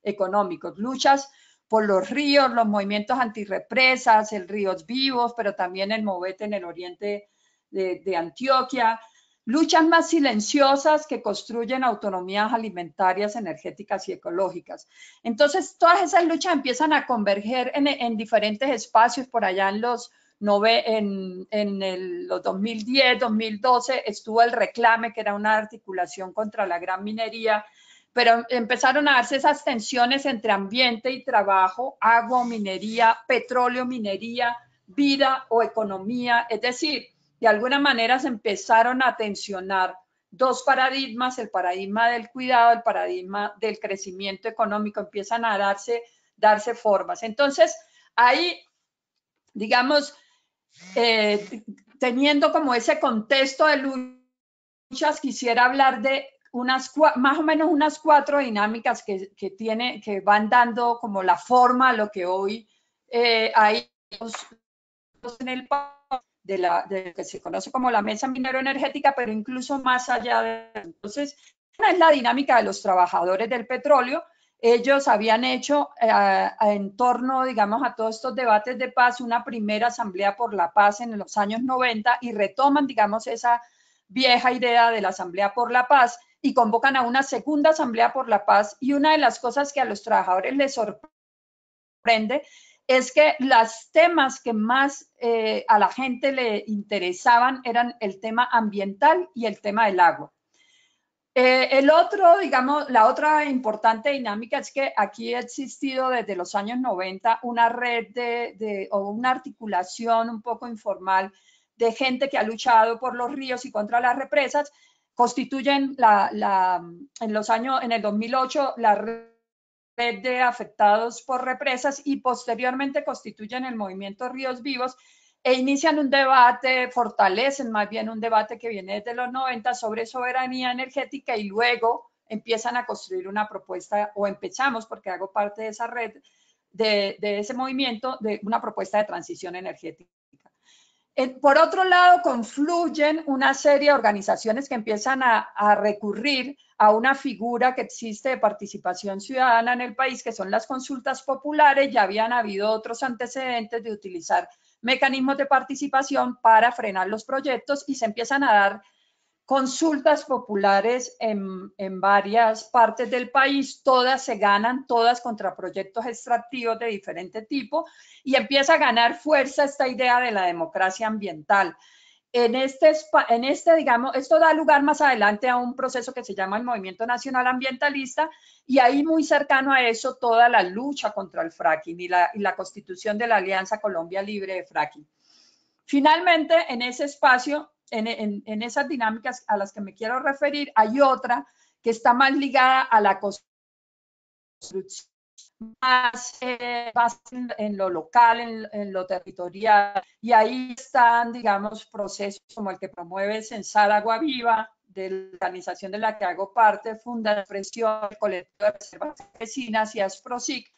económicos. Luchas por los ríos, los movimientos antirrepresas, el Ríos Vivos, pero también el Movete en el oriente de Antioquia. Luchas más silenciosas que construyen autonomías alimentarias, energéticas y ecológicas. Entonces, todas esas luchas empiezan a converger en diferentes espacios. Por allá en los 2010, 2012, estuvo el Reclame, que era una articulación contra la gran minería, pero empezaron a darse esas tensiones entre ambiente y trabajo, agua o minería, petróleo, minería, vida o economía. Es decir, de alguna manera se empezaron a tensionar dos paradigmas, el paradigma del cuidado, el paradigma del crecimiento económico, empiezan a darse formas. Entonces, ahí, digamos, teniendo como ese contexto de luchas, quisiera hablar de más o menos unas 4 dinámicas que van dando como la forma a lo que hoy hay en el país, de lo que se conoce como la mesa minero-energética, pero incluso más allá de eso. Entonces, una es la dinámica de los trabajadores del petróleo. Ellos habían hecho en torno, digamos, a todos estos debates de paz, una primera asamblea por la paz en los años 90 y retoman, digamos, esa vieja idea de la asamblea por la paz y convocan a una segunda asamblea por la paz. Y una de las cosas que a los trabajadores les sorprende es que los temas que más a la gente le interesaban eran el tema ambiental y el tema del agua. El otro, digamos, la otra importante dinámica es que aquí ha existido desde los años 90 una red o una articulación un poco informal de gente que ha luchado por los ríos y contra las represas. Constituyen en el 2008 la red de afectados por represas y posteriormente constituyen el movimiento Ríos Vivos e inician un debate, fortalecen más bien un debate que viene desde los 90 sobre soberanía energética y luego empiezan a construir una propuesta, o empezamos, porque hago parte de esa red, de ese movimiento, de una propuesta de transición energética. Por otro lado, confluyen una serie de organizaciones que empiezan a recurrir a una figura que existe de participación ciudadana en el país, que son las consultas populares. Ya habían habido otros antecedentes de utilizar mecanismos de participación para frenar los proyectos y se empiezan a dar consultas populares en varias partes del país, todas se ganan, todas contra proyectos extractivos de diferente tipo, y empieza a ganar fuerza esta idea de la democracia ambiental. Digamos, esto da lugar más adelante a un proceso que se llama el Movimiento Nacional Ambientalista, y ahí muy cercano a eso toda la lucha contra el fracking y la constitución de la Alianza Colombia Libre de Fracking. Finalmente, en ese espacio, en esas dinámicas a las que me quiero referir, hay otra que está más ligada a la construcción, más en lo local, en lo territorial, y ahí están, digamos, procesos como el que promueve Censar Agua Viva, de la organización de la que hago parte, Funda Expresión, el Colectivo de Reservas Campesinas y ASPROSIC,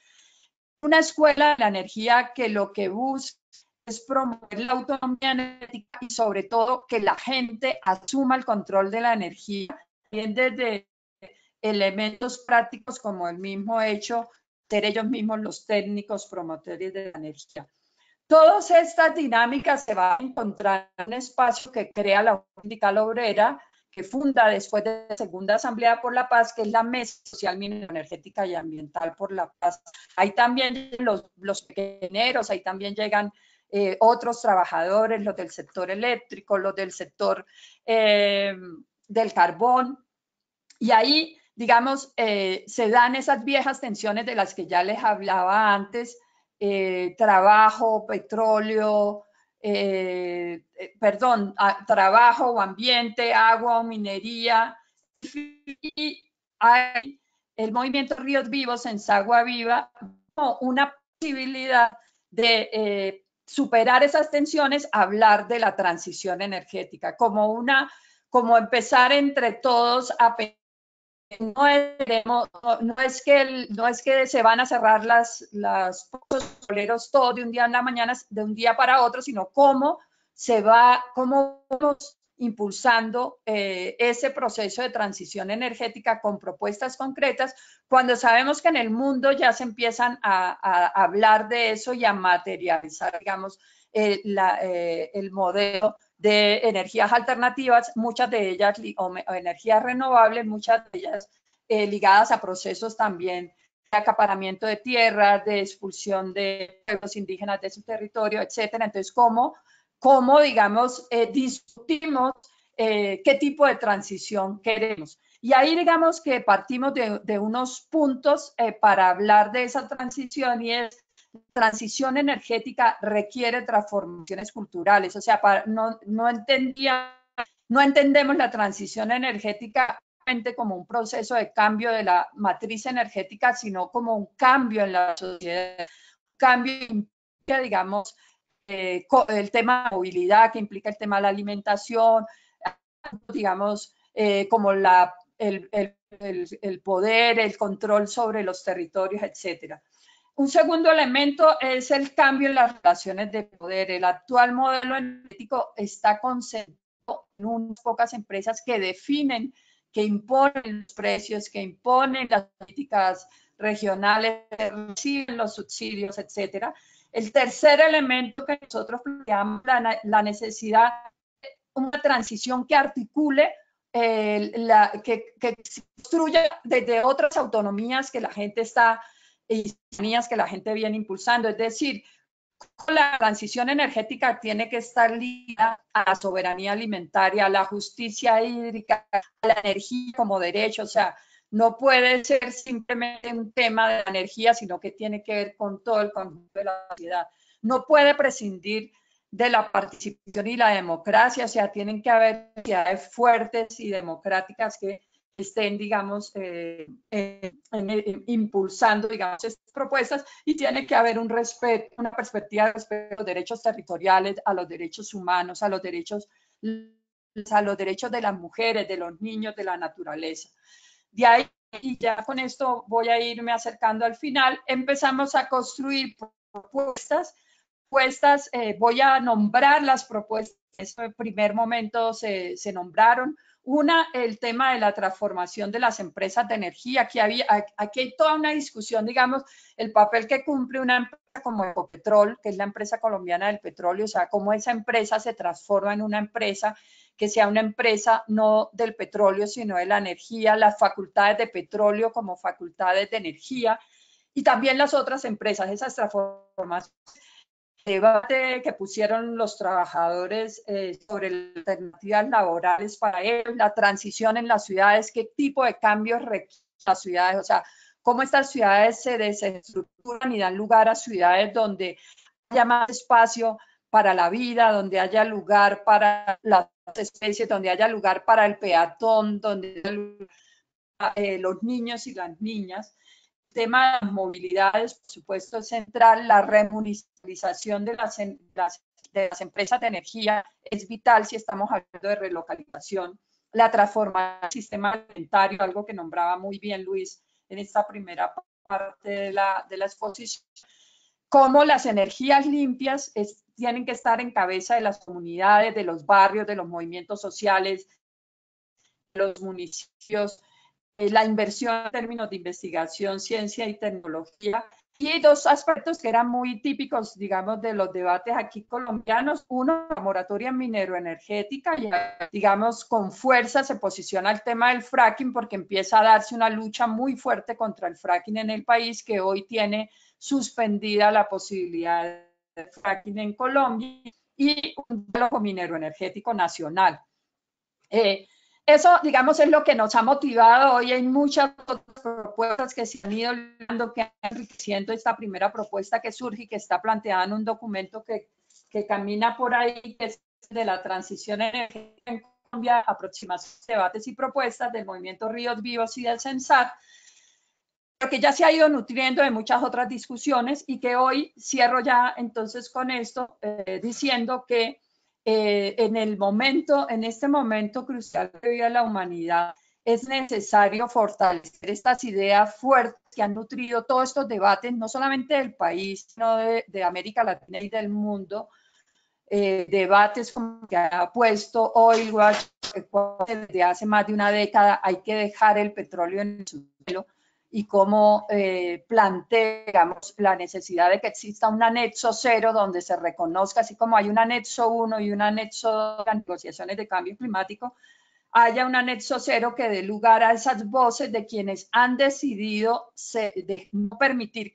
una escuela de la energía que lo que busca es promover la autonomía energética y sobre todo que la gente asuma el control de la energía, también desde elementos prácticos como el mismo hecho de ser ellos mismos los técnicos promotores de la energía. Todas estas dinámicas se van a encontrar en un espacio que crea la Sindical Obrera, que funda después de la Segunda Asamblea por la Paz, que es la Mesa Social Mineroenergética y Ambiental por la Paz. Ahí también los pequeñeros, ahí también llegan otros trabajadores, los del sector eléctrico, los del sector del carbón, y ahí, digamos, se dan esas viejas tensiones de las que ya les hablaba antes, trabajo, petróleo, trabajo o ambiente, agua o minería, y hay el movimiento Ríos Vivos en Agua Viva, como una posibilidad de superar esas tensiones, hablar de la transición energética, como empezar entre todos a pensar no es que se van a cerrar los petroleros todo de un día en la mañana, de un día para otro, sino cómo vamos impulsando ese proceso de transición energética con propuestas concretas, cuando sabemos que en el mundo ya se empiezan a hablar de eso y a materializar, digamos, el modelo de energías alternativas, muchas de ellas, o energías renovables, muchas de ellas ligadas a procesos también de acaparamiento de tierras, de expulsión de pueblos indígenas de su territorio, etcétera. Entonces, ¿cómo digamos, discutimos qué tipo de transición queremos? Y ahí, digamos, que partimos de unos puntos para hablar de esa transición, y es: transición energética requiere transformaciones culturales. O sea, no entendemos la transición energética como un proceso de cambio de la matriz energética, sino como un cambio en la sociedad, un cambio que implica, digamos, el tema de movilidad, que implica el tema de la alimentación, digamos, como el poder, el control sobre los territorios, etcétera. Un segundo elemento es el cambio en las relaciones de poder. El actual modelo energético está concentrado en unas pocas empresas que definen, que imponen los precios, que imponen las políticas regionales, que reciben los subsidios, etcétera. El tercer elemento que nosotros planteamos, la necesidad de una transición que articule, que construya desde otras autonomías que la gente está y que la gente viene impulsando. Es decir, la transición energética tiene que estar ligada a la soberanía alimentaria, a la justicia hídrica, a la energía como derecho. O sea, no puede ser simplemente un tema de la energía, sino que tiene que ver con todo el conjunto de la sociedad. No puede prescindir de la participación y la democracia. O sea, tienen que haber sociedades fuertes y democráticas que estén, digamos, impulsando, digamos, estas propuestas, y tiene que haber un respeto, una perspectiva de respeto a los derechos territoriales, a los derechos humanos, a los derechos de las mujeres, de los niños, de la naturaleza. De ahí, y ya con esto voy a irme acercando al final, empezamos a construir propuestas. Voy a nombrar las propuestas. En este primer momento se nombraron. Una, el tema de la transformación de las empresas de energía. Aquí hay toda una discusión, digamos, el papel que cumple una empresa como Ecopetrol, que es la empresa colombiana del petróleo, o sea, cómo esa empresa se transforma en una empresa que sea una empresa no del petróleo, sino de la energía, las facultades de petróleo como facultades de energía, y también las otras empresas, esas transformaciones. Debate que pusieron los trabajadores sobre las alternativas laborales para ellos, la transición en las ciudades, qué tipo de cambios requieren las ciudades, o sea, cómo estas ciudades se desestructuran y dan lugar a ciudades donde haya más espacio para la vida, donde haya lugar para las especies, donde haya lugar para el peatón, donde haya lugar para los niños y las niñas. El tema de las movilidades, por supuesto, es central. La remunicipalización de las empresas de energía es vital si estamos hablando de relocalización. La transformación del sistema alimentario, algo que nombraba muy bien Luis en esta primera parte de la exposición. Cómo las energías limpias tienen que estar en cabeza de las comunidades, de los barrios, de los movimientos sociales, de los municipios. La inversión en términos de investigación, ciencia y tecnología. Y dos aspectos que eran muy típicos, digamos, de los debates aquí colombianos. Uno, la moratoria mineroenergética. Y, digamos, con fuerza se posiciona el tema del fracking, porque empieza a darse una lucha muy fuerte contra el fracking en el país, que hoy tiene suspendida la posibilidad de fracking en Colombia, y un bloque mineroenergético nacional. Eso, digamos, es lo que nos ha motivado. Hoy hay muchas otras propuestas que se han ido dando, que han enriqueciendo esta primera propuesta que surge y que está planteada en un documento que camina por ahí, que es de la transición energética en Colombia, aproximaciones, debates y propuestas del movimiento Ríos Vivos y del CENSAT, pero que ya se ha ido nutriendo de muchas otras discusiones, y que hoy cierro ya entonces con esto, diciendo que en este momento crucial que vive la humanidad, es necesario fortalecer estas ideas fuertes que han nutrido todos estos debates, no solamente del país, sino de América Latina y del mundo. Debates como que ha puesto Oil Watch desde hace más de una década, hay que dejar el petróleo en el suelo, y cómo plantea, digamos, la necesidad de que exista un anexo 0 donde se reconozca, así como hay un anexo 1 y un anexo 2 de las negociaciones de cambio climático, haya un anexo 0 que dé lugar a esas voces de quienes han decidido de no permitir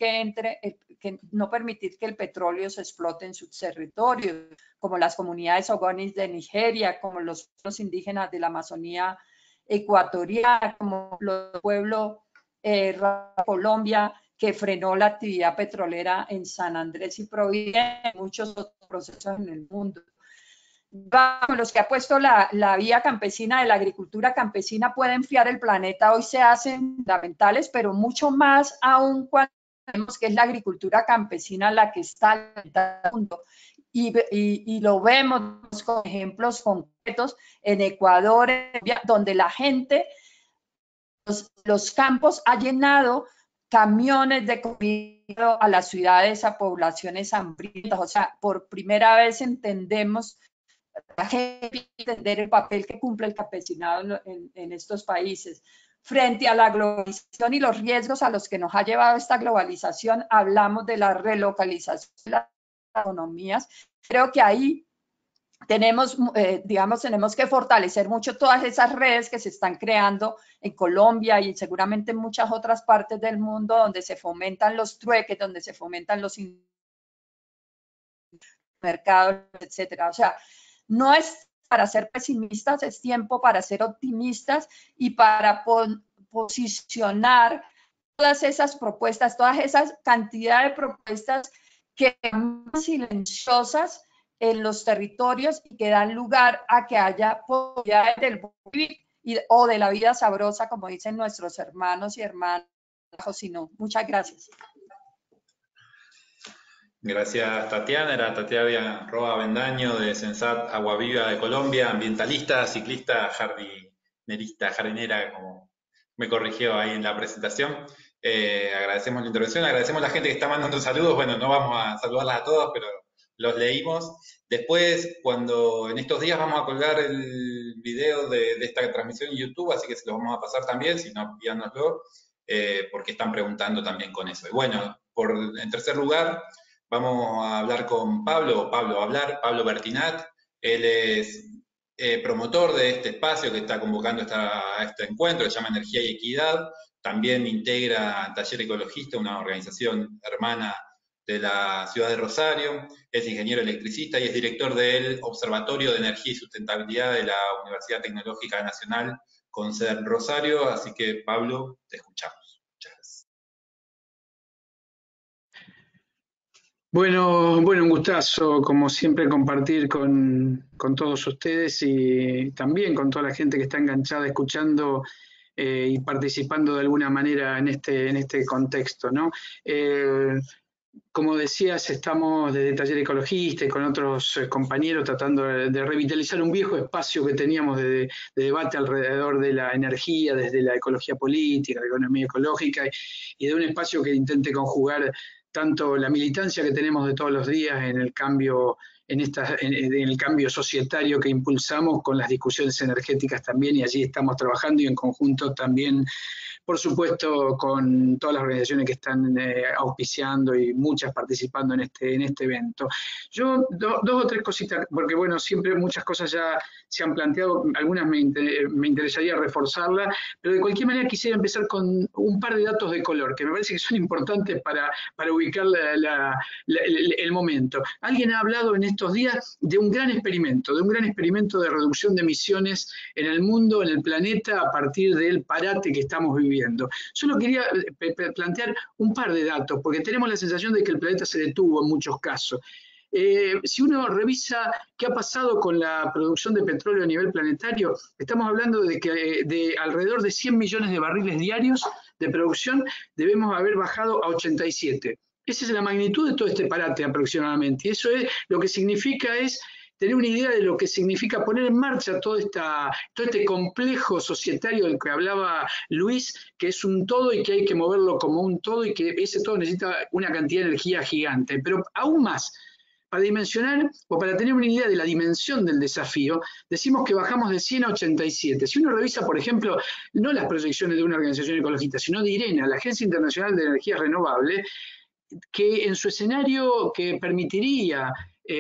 no permitir que el petróleo se explote en sus territorios, como las comunidades ogonis de Nigeria, como los pueblos indígenas de la Amazonía ecuatoriana, como los pueblos Colombia, que frenó la actividad petrolera en San Andrés y Providencia, y muchos otros procesos en el mundo. Los que ha puesto la vía campesina de la agricultura campesina puede enfriar el planeta, hoy se hacen fundamentales, pero mucho más aún cuando vemos que es la agricultura campesina la que está al mundo. Y lo vemos con ejemplos concretos en Ecuador, donde la gente, los campos ha llenado camiones de comida a las ciudades, a poblaciones hambrientas. O sea, por primera vez entendemos, la gente entender el papel que cumple el campesinado en estos países. Frente a la globalización y los riesgos a los que nos ha llevado esta globalización, hablamos de la relocalización de las economías. Creo que ahí tenemos, tenemos que fortalecer mucho todas esas redes que se están creando en Colombia y seguramente en muchas otras partes del mundo, donde se fomentan los trueques, donde se fomentan los mercados, etcétera. O sea, no es para ser pesimistas, es tiempo para ser optimistas y para posicionar todas esas propuestas, todas esas cantidades de propuestas que son silenciosas en los territorios y que dan lugar a que haya posibilidades del vivir o de la vida sabrosa, como dicen nuestros hermanos y hermanas. Muchas gracias. Gracias, Tatiana. Era Tatiana Roa Avendaño de Sensat Agua Viva de Colombia, ambientalista, ciclista, jardinera, como me corrigió ahí en la presentación. Agradecemos la intervención, agradecemos a la gente que está mandando saludos. Bueno, no vamos a saludarlas a todos, pero los leímos. Después, cuando en estos días vamos a colgar el video de esta transmisión en YouTube, así que se lo vamos a pasar también, si no, pídanoslo, porque están preguntando también con eso. Y bueno, en tercer lugar, vamos a hablar con Pablo Bertinat. Él es promotor de este espacio que está convocando a este encuentro, que se llama Energía y Equidad. También integra Taller Ecologista, una organización hermana de la ciudad de Rosario. Es ingeniero electricista y es director del Observatorio de Energía y Sustentabilidad de la Universidad Tecnológica Nacional con sede en Rosario. Así que, Pablo, te escuchamos. Muchas gracias. Bueno, un gustazo, como siempre, compartir con todos ustedes y también con toda la gente que está enganchada, escuchando y participando de alguna manera en este contexto, ¿no? Como decías, estamos desde Taller Ecologista y con otros compañeros tratando de revitalizar un viejo espacio que teníamos de debate alrededor de la energía, desde la ecología política, la economía ecológica, y de un espacio que intente conjugar tanto la militancia que tenemos de todos los días en el cambio, en el cambio societario que impulsamos con las discusiones energéticas también, y allí estamos trabajando y en conjunto también, por supuesto, con todas las organizaciones que están auspiciando y muchas participando en este evento. Yo, dos o tres cositas, porque bueno, siempre muchas cosas ya se han planteado, algunas me interesaría reforzarlas, pero de cualquier manera quisiera empezar con un par de datos de color, que me parece que son importantes para ubicar el momento. Alguien ha hablado en estos días de un gran experimento de reducción de emisiones en el mundo, en el planeta, a partir del parate que estamos viviendo. Solo quería plantear un par de datos, porque tenemos la sensación de que el planeta se detuvo en muchos casos. Si uno revisa qué ha pasado con la producción de petróleo a nivel planetario, estamos hablando de que de alrededor de 100 millones de barriles diarios de producción debemos haber bajado a 87. Esa es la magnitud de todo este parate aproximadamente. Y eso es, lo que significa es tener una idea de lo que significa poner en marcha todo este complejo societario del que hablaba Luis, que es un todo y que hay que moverlo como un todo y que ese todo necesita una cantidad de energía gigante. Pero aún más, para dimensionar o para tener una idea de la dimensión del desafío, decimos que bajamos de 100 a 87. Si uno revisa, por ejemplo, no las proyecciones de una organización ecologista, sino de IRENA, la Agencia Internacional de Energía Renovable, que en su escenario que permitiría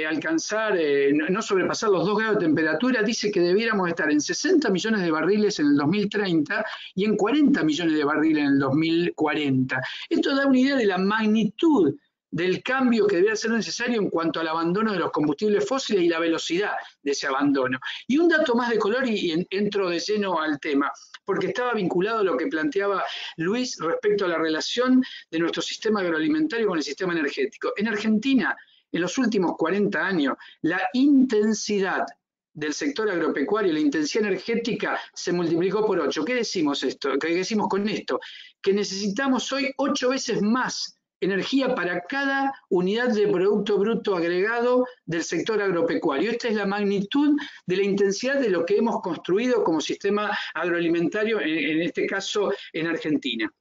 alcanzar, no sobrepasar los 2 grados de temperatura, dice que debiéramos estar en 60 millones de barriles en el 2030 y en 40 millones de barriles en el 2040. Esto da una idea de la magnitud del cambio que debería ser necesario en cuanto al abandono de los combustibles fósiles y la velocidad de ese abandono. Y un dato más de color y entro de lleno al tema, porque estaba vinculado a lo que planteaba Luis respecto a la relación de nuestro sistema agroalimentario con el sistema energético. En Argentina, en los últimos 40 años, la intensidad del sector agropecuario, la intensidad energética se multiplicó por 8. ¿Qué decimos esto? ¿Qué decimos con esto? Que necesitamos hoy 8 veces más energía para cada unidad de producto bruto agregado del sector agropecuario. Esta es la magnitud de la intensidad de lo que hemos construido como sistema agroalimentario, en este caso en Argentina.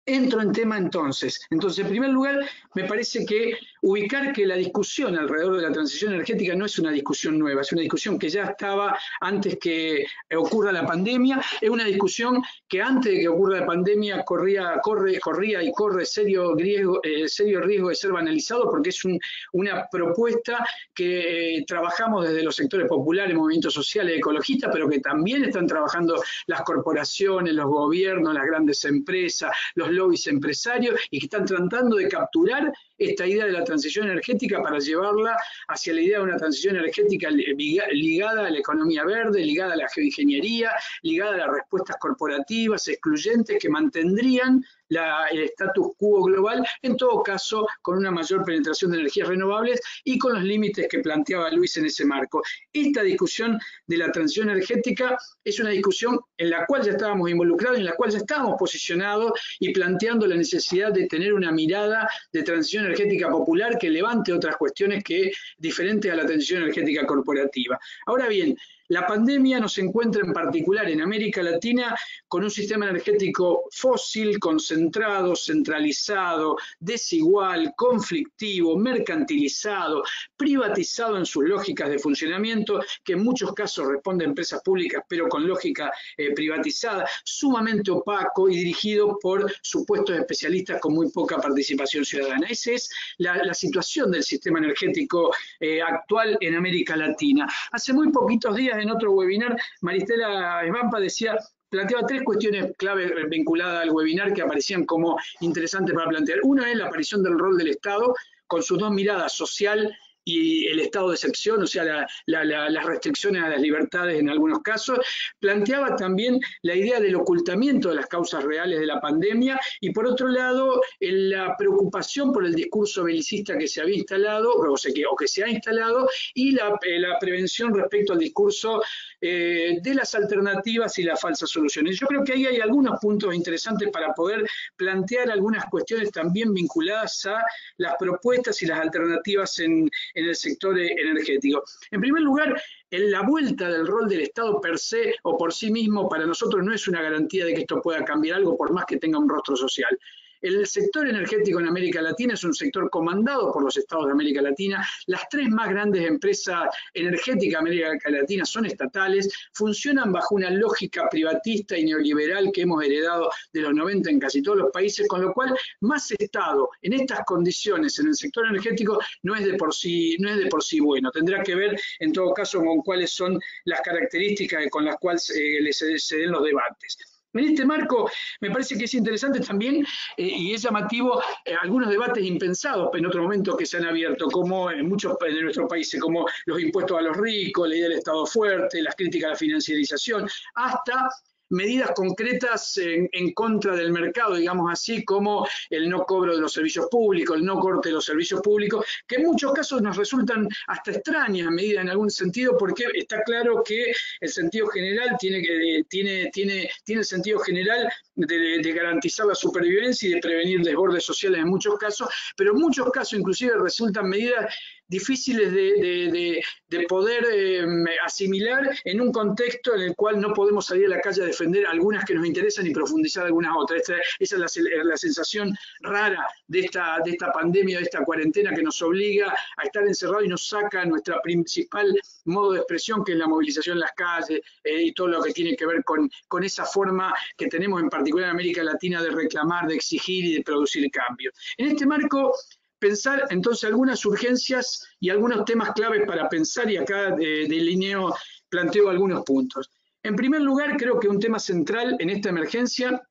Entro en tema entonces. Entonces, en primer lugar, me parece que ubicar que la discusión alrededor de la transición energética no es una discusión nueva, es una discusión que ya estaba antes que ocurra la pandemia, es una discusión que antes de que ocurra la pandemia corría y corre serio riesgo de ser banalizado, porque es una propuesta que trabajamos desde los sectores populares, movimientos sociales, ecologistas, pero que también están trabajando las corporaciones, los gobiernos, las grandes empresas, los lobbies empresarios, y que están tratando de capturar esta idea de la transición energética para llevarla hacia la idea de una transición energética ligada a la economía verde, ligada a la geoingeniería, ligada a las respuestas corporativas, excluyentes, que mantendrían el status quo global, en todo caso con una mayor penetración de energías renovables y con los límites que planteaba Luis en ese marco. Esta discusión de la transición energética es una discusión en la cual ya estábamos involucrados, en la cual ya estábamos posicionados y planteando la necesidad de tener una mirada de transición energética popular que levante otras cuestiones que diferentes a la transición energética corporativa. Ahora bien, la pandemia nos encuentra en particular en América Latina con un sistema energético fósil, concentrado, centralizado, desigual, conflictivo, mercantilizado, privatizado en sus lógicas de funcionamiento, que en muchos casos responde a empresas públicas, pero con lógica privatizada, sumamente opaco y dirigido por supuestos especialistas con muy poca participación ciudadana. Esa es la situación del sistema energético actual en América Latina. Hace muy poquitos días, en otro webinar, Maristela Svampa planteaba 3 cuestiones clave vinculadas al webinar que aparecían como interesantes para plantear. Una es la aparición del rol del Estado, con sus 2 miradas, social y el estado de excepción, o sea, las restricciones a las libertades en algunos casos. Planteaba también la idea del ocultamiento de las causas reales de la pandemia y, por otro lado, la preocupación por el discurso belicista que se había instalado, o que se ha instalado, y la prevención respecto al discurso de las alternativas y las falsas soluciones. Yo creo que ahí hay algunos puntos interesantes para poder plantear algunas cuestiones también vinculadas a las propuestas y las alternativas en el sector energético. En primer lugar, la vuelta del rol del Estado per se o por sí mismo para nosotros no es una garantía de que esto pueda cambiar algo, por más que tenga un rostro social. El sector energético en América Latina es un sector comandado por los estados de América Latina. Las 3 más grandes empresas energéticas de América Latina son estatales, funcionan bajo una lógica privatista y neoliberal que hemos heredado de los 90 en casi todos los países, con lo cual más Estado en estas condiciones en el sector energético no es de por sí bueno. Tendrá que ver en todo caso con cuáles son las características con las cuales se den los debates. En este marco me parece que es interesante también y es llamativo algunos debates impensados en otro momento que se han abierto, como en muchos de nuestros países, como los impuestos a los ricos, la idea del Estado fuerte, las críticas a la financiarización, hasta medidas concretas en contra del mercado, digamos así, como el no cobro de los servicios públicos, el no corte de los servicios públicos, que en muchos casos nos resultan hasta extrañas medidas en algún sentido, porque está claro que el sentido general tiene el sentido general de garantizar la supervivencia y de prevenir desbordes sociales en muchos casos, pero en muchos casos inclusive resultan medidas difíciles de poder asimilar en un contexto en el cual no podemos salir a la calle a defender algunas que nos interesan y profundizar algunas otras. Esa es la sensación rara de esta pandemia, de esta cuarentena, que nos obliga a estar encerrados y nos saca nuestra principal modo de expresión, que es la movilización en las calles y todo lo que tiene que ver con esa forma que tenemos en particular en América Latina de reclamar, de exigir y de producir cambios. En este marco, pensar entonces algunas urgencias y algunos temas claves para pensar, y acá delineo, planteo algunos puntos. En primer lugar, creo que un tema central en esta emergencia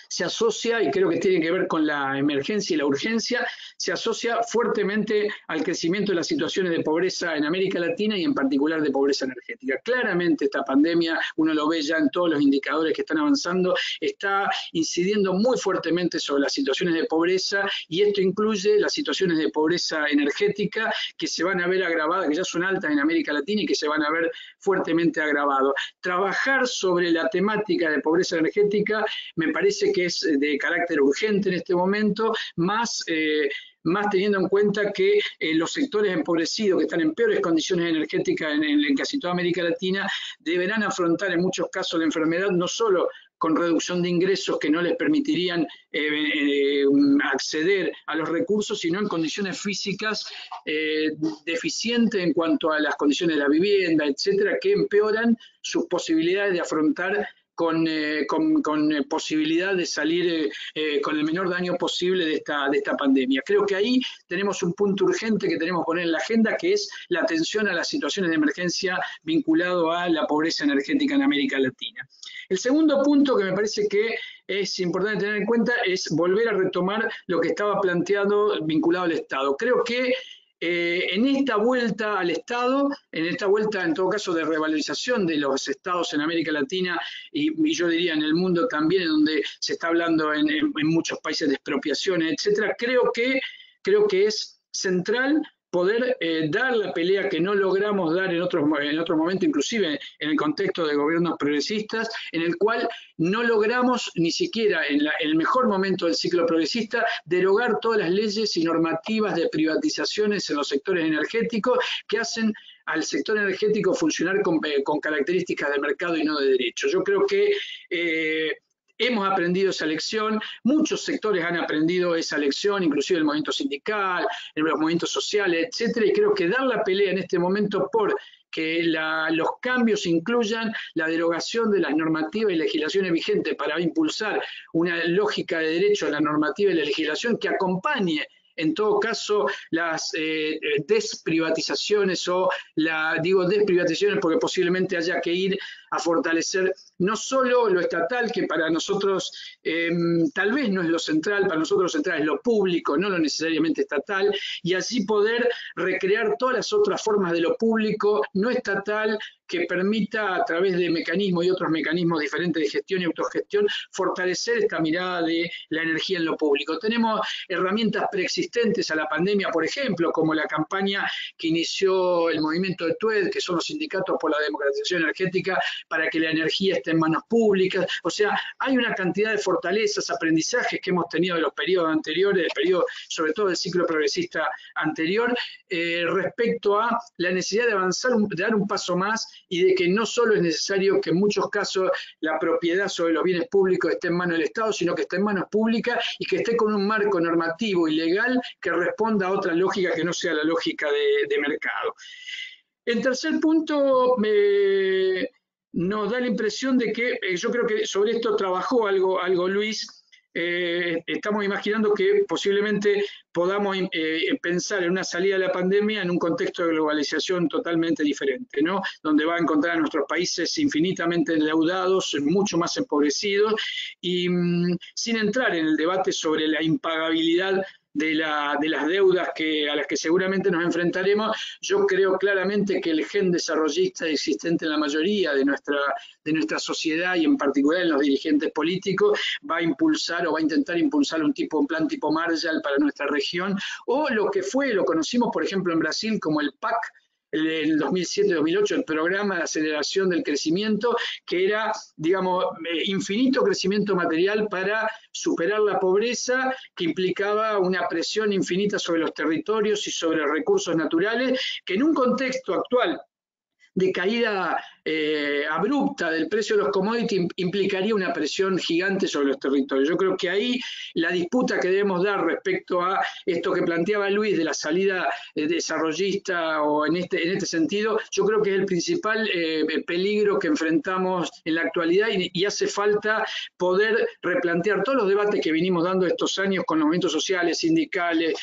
se asocia, y creo que tiene que ver con la emergencia y la urgencia, se asocia fuertemente al crecimiento de las situaciones de pobreza en América Latina y en particular de pobreza energética. Claramente esta pandemia, uno lo ve ya en todos los indicadores que están avanzando, está incidiendo muy fuertemente sobre las situaciones de pobreza, y esto incluye las situaciones de pobreza energética que se van a ver agravadas, que ya son altas en América Latina y que se van a ver fuertemente agravadas. Trabajar sobre la temática de pobreza energética me parece que es de carácter urgente en este momento, más teniendo en cuenta que los sectores empobrecidos que están en peores condiciones energéticas en casi toda América Latina deberán afrontar en muchos casos la enfermedad, no solo con reducción de ingresos que no les permitirían acceder a los recursos, sino en condiciones físicas deficientes en cuanto a las condiciones de la vivienda, etcétera, que empeoran sus posibilidades de afrontar con posibilidad de salir con el menor daño posible de esta pandemia. Creo que ahí tenemos un punto urgente que tenemos que poner en la agenda, que es la atención a las situaciones de emergencia vinculado a la pobreza energética en América Latina. El segundo punto que me parece que es importante tener en cuenta es volver a retomar lo que estaba planteado vinculado al Estado. Creo que en esta vuelta al Estado, en esta vuelta en todo caso de revalorización de los estados en América Latina y yo diría en el mundo también, en donde se está hablando en muchos países de expropiaciones, etcétera, creo que es central poder dar la pelea que no logramos dar en otro momento, inclusive en el contexto de gobiernos progresistas, en el cual no logramos ni siquiera en el mejor momento del ciclo progresista derogar todas las leyes y normativas de privatizaciones en los sectores energéticos que hacen al sector energético funcionar con características de mercado y no de derecho. Yo creo que hemos aprendido esa lección, muchos sectores han aprendido esa lección, inclusive el movimiento sindical, los movimientos sociales, etcétera, y creo que dar la pelea en este momento por que los cambios incluyan la derogación de las normativas y legislaciones vigentes para impulsar una lógica de derecho a la normativa y la legislación que acompañe en todo caso las desprivatizaciones digo desprivatizaciones porque posiblemente haya que ir a fortalecer no solo lo estatal, que para nosotros tal vez no es lo central, para nosotros lo central es lo público, no lo necesariamente estatal, y así poder recrear todas las otras formas de lo público, no estatal, que permita a través de mecanismos y otros mecanismos diferentes de gestión y autogestión fortalecer esta mirada de la energía en lo público. Tenemos herramientas preexistentes a la pandemia, por ejemplo, como la campaña que inició el movimiento de TUED, que son los sindicatos por la democratización energética, para que la energía esté en manos públicas. O sea, hay una cantidad de fortalezas, aprendizajes que hemos tenido de los periodos anteriores, del periodo sobre todo del ciclo progresista anterior, respecto a la necesidad de avanzar, de dar un paso más, y de que no solo es necesario que en muchos casos la propiedad sobre los bienes públicos esté en manos del Estado, sino que esté en manos públicas y que esté con un marco normativo y legal que responda a otra lógica que no sea la lógica de mercado. En tercer punto, nos da la impresión de que, yo creo que sobre esto trabajó algo Luis. Estamos imaginando que posiblemente podamos pensar en una salida de la pandemia en un contexto de globalización totalmente diferente, ¿no? Donde va a encontrar a nuestros países infinitamente endeudados, mucho más empobrecidos, y sin entrar en el debate sobre la impagabilidad de las deudas a las que seguramente nos enfrentaremos, yo creo claramente que el gen desarrollista existente en la mayoría de nuestra sociedad y en particular en los dirigentes políticos va a impulsar o va a intentar impulsar un plan tipo Marshall para nuestra región, o lo que lo conocimos por ejemplo en Brasil como el PAC, el 2007-2008 el programa de aceleración del crecimiento, que era, digamos, infinito crecimiento material para superar la pobreza, que implicaba una presión infinita sobre los territorios y sobre los recursos naturales, que en un contexto actual de caída abrupta del precio de los commodities implicaría una presión gigante sobre los territorios. Yo creo que ahí la disputa que debemos dar respecto a esto que planteaba Luis de la salida desarrollista o en este sentido, yo creo que es el principal peligro que enfrentamos en la actualidad y hace falta poder replantear todos los debates que vinimos dando estos años con los movimientos sociales, sindicales,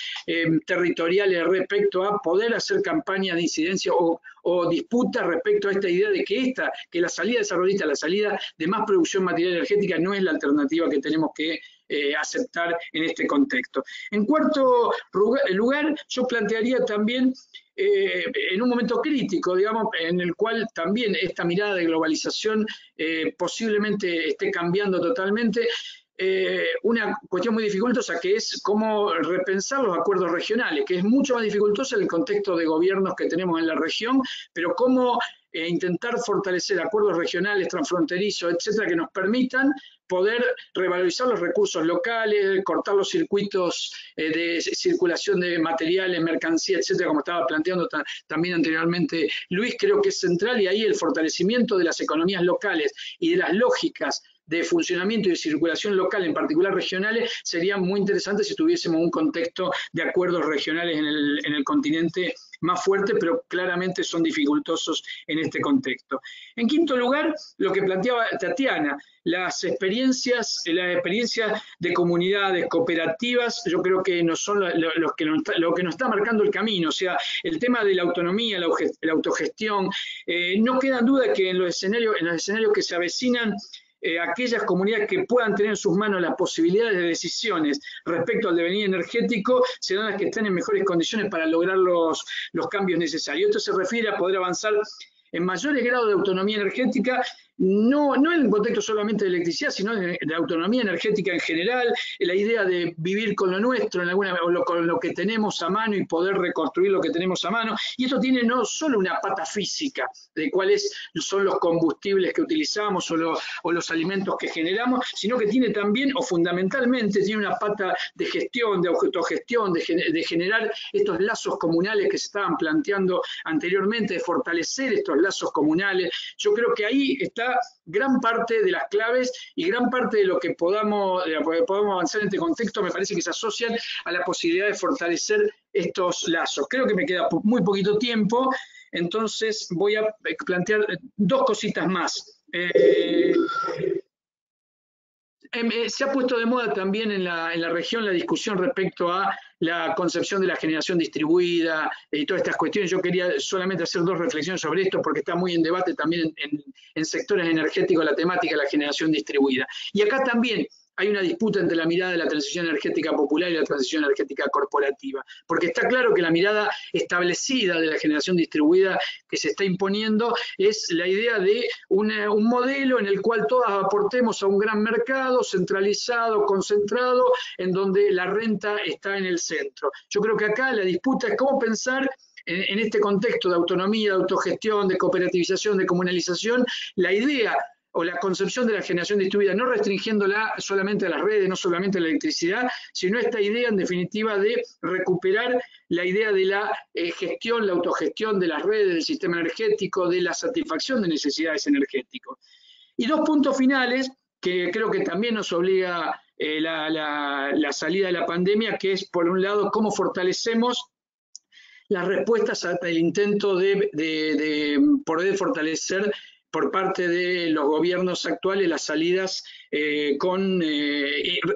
territoriales respecto a poder hacer campaña de incidencia o disputa respecto a esta idea de que la salida desarrollista, la salida de más producción material energética no es la alternativa que tenemos que aceptar en este contexto. En cuarto lugar, yo plantearía también en un momento crítico, digamos, en el cual también esta mirada de globalización posiblemente esté cambiando totalmente, una cuestión muy dificultosa que es cómo repensar los acuerdos regionales, que es mucho más dificultoso en el contexto de gobiernos que tenemos en la región, pero cómo intentar fortalecer acuerdos regionales, transfronterizos, etcétera, que nos permitan poder revalorizar los recursos locales, cortar los circuitos de circulación de materiales, mercancías, etcétera, como estaba planteando también anteriormente Luis. Creo que es central, y ahí el fortalecimiento de las economías locales y de las lógicas de funcionamiento y de circulación local, en particular regionales, sería muy interesante si tuviésemos un contexto de acuerdos regionales en el continente más fuerte, pero claramente son dificultosos en este contexto. En quinto lugar, lo que planteaba Tatiana, las experiencias de comunidades cooperativas, yo creo que no son lo que nos está marcando el camino, o sea, el tema de la autonomía, la autogestión, no queda duda que en los escenarios que se avecinan, aquellas comunidades que puedan tener en sus manos las posibilidades de decisiones respecto al devenir energético serán las que estén en mejores condiciones para lograr los cambios necesarios. Esto se refiere a poder avanzar en mayores grados de autonomía energética, no en el contexto solamente de electricidad, sino de autonomía energética en general, la idea de vivir con lo nuestro, con lo que tenemos a mano y poder reconstruir lo que tenemos a mano. Y esto tiene no solo una pata física de cuáles son los combustibles que utilizamos o los alimentos que generamos, sino que tiene también, o fundamentalmente, tiene una pata de gestión, de autogestión, de generar estos lazos comunales que se estaban planteando anteriormente, de fortalecer estos lazos comunales. Yo creo que ahí está gran parte de las claves y gran parte de lo que podamos avanzar en este contexto, me parece que se asocian a la posibilidad de fortalecer estos lazos. Creo que me queda muy poquito tiempo, entonces voy a plantear dos cositas más. Se ha puesto de moda también en la región la discusión respecto a la concepción de la generación distribuida y todas estas cuestiones. Yo quería solamente hacer dos reflexiones sobre esto porque está muy en debate también en sectores energéticos la temática de la generación distribuida. Y acá también hay una disputa entre la mirada de la transición energética popular y la transición energética corporativa, porque está claro que la mirada establecida de la generación distribuida que se está imponiendo es la idea de un modelo en el cual todas aportemos a un gran mercado centralizado, concentrado, en donde la renta está en el centro. Yo creo que acá la disputa es cómo pensar en este contexto de autonomía, de autogestión, de cooperativización, de comunalización, la idea o la concepción de la generación distribuida, no restringiéndola solamente a las redes, no solamente a la electricidad, sino esta idea, en definitiva, de recuperar la idea de la gestión, la autogestión de las redes, del sistema energético, de la satisfacción de necesidades energéticas. Y dos puntos finales, que creo que también nos obliga la salida de la pandemia, que es, por un lado, cómo fortalecemos las respuestas al intento de poder fortalecer por parte de los gobiernos actuales las salidas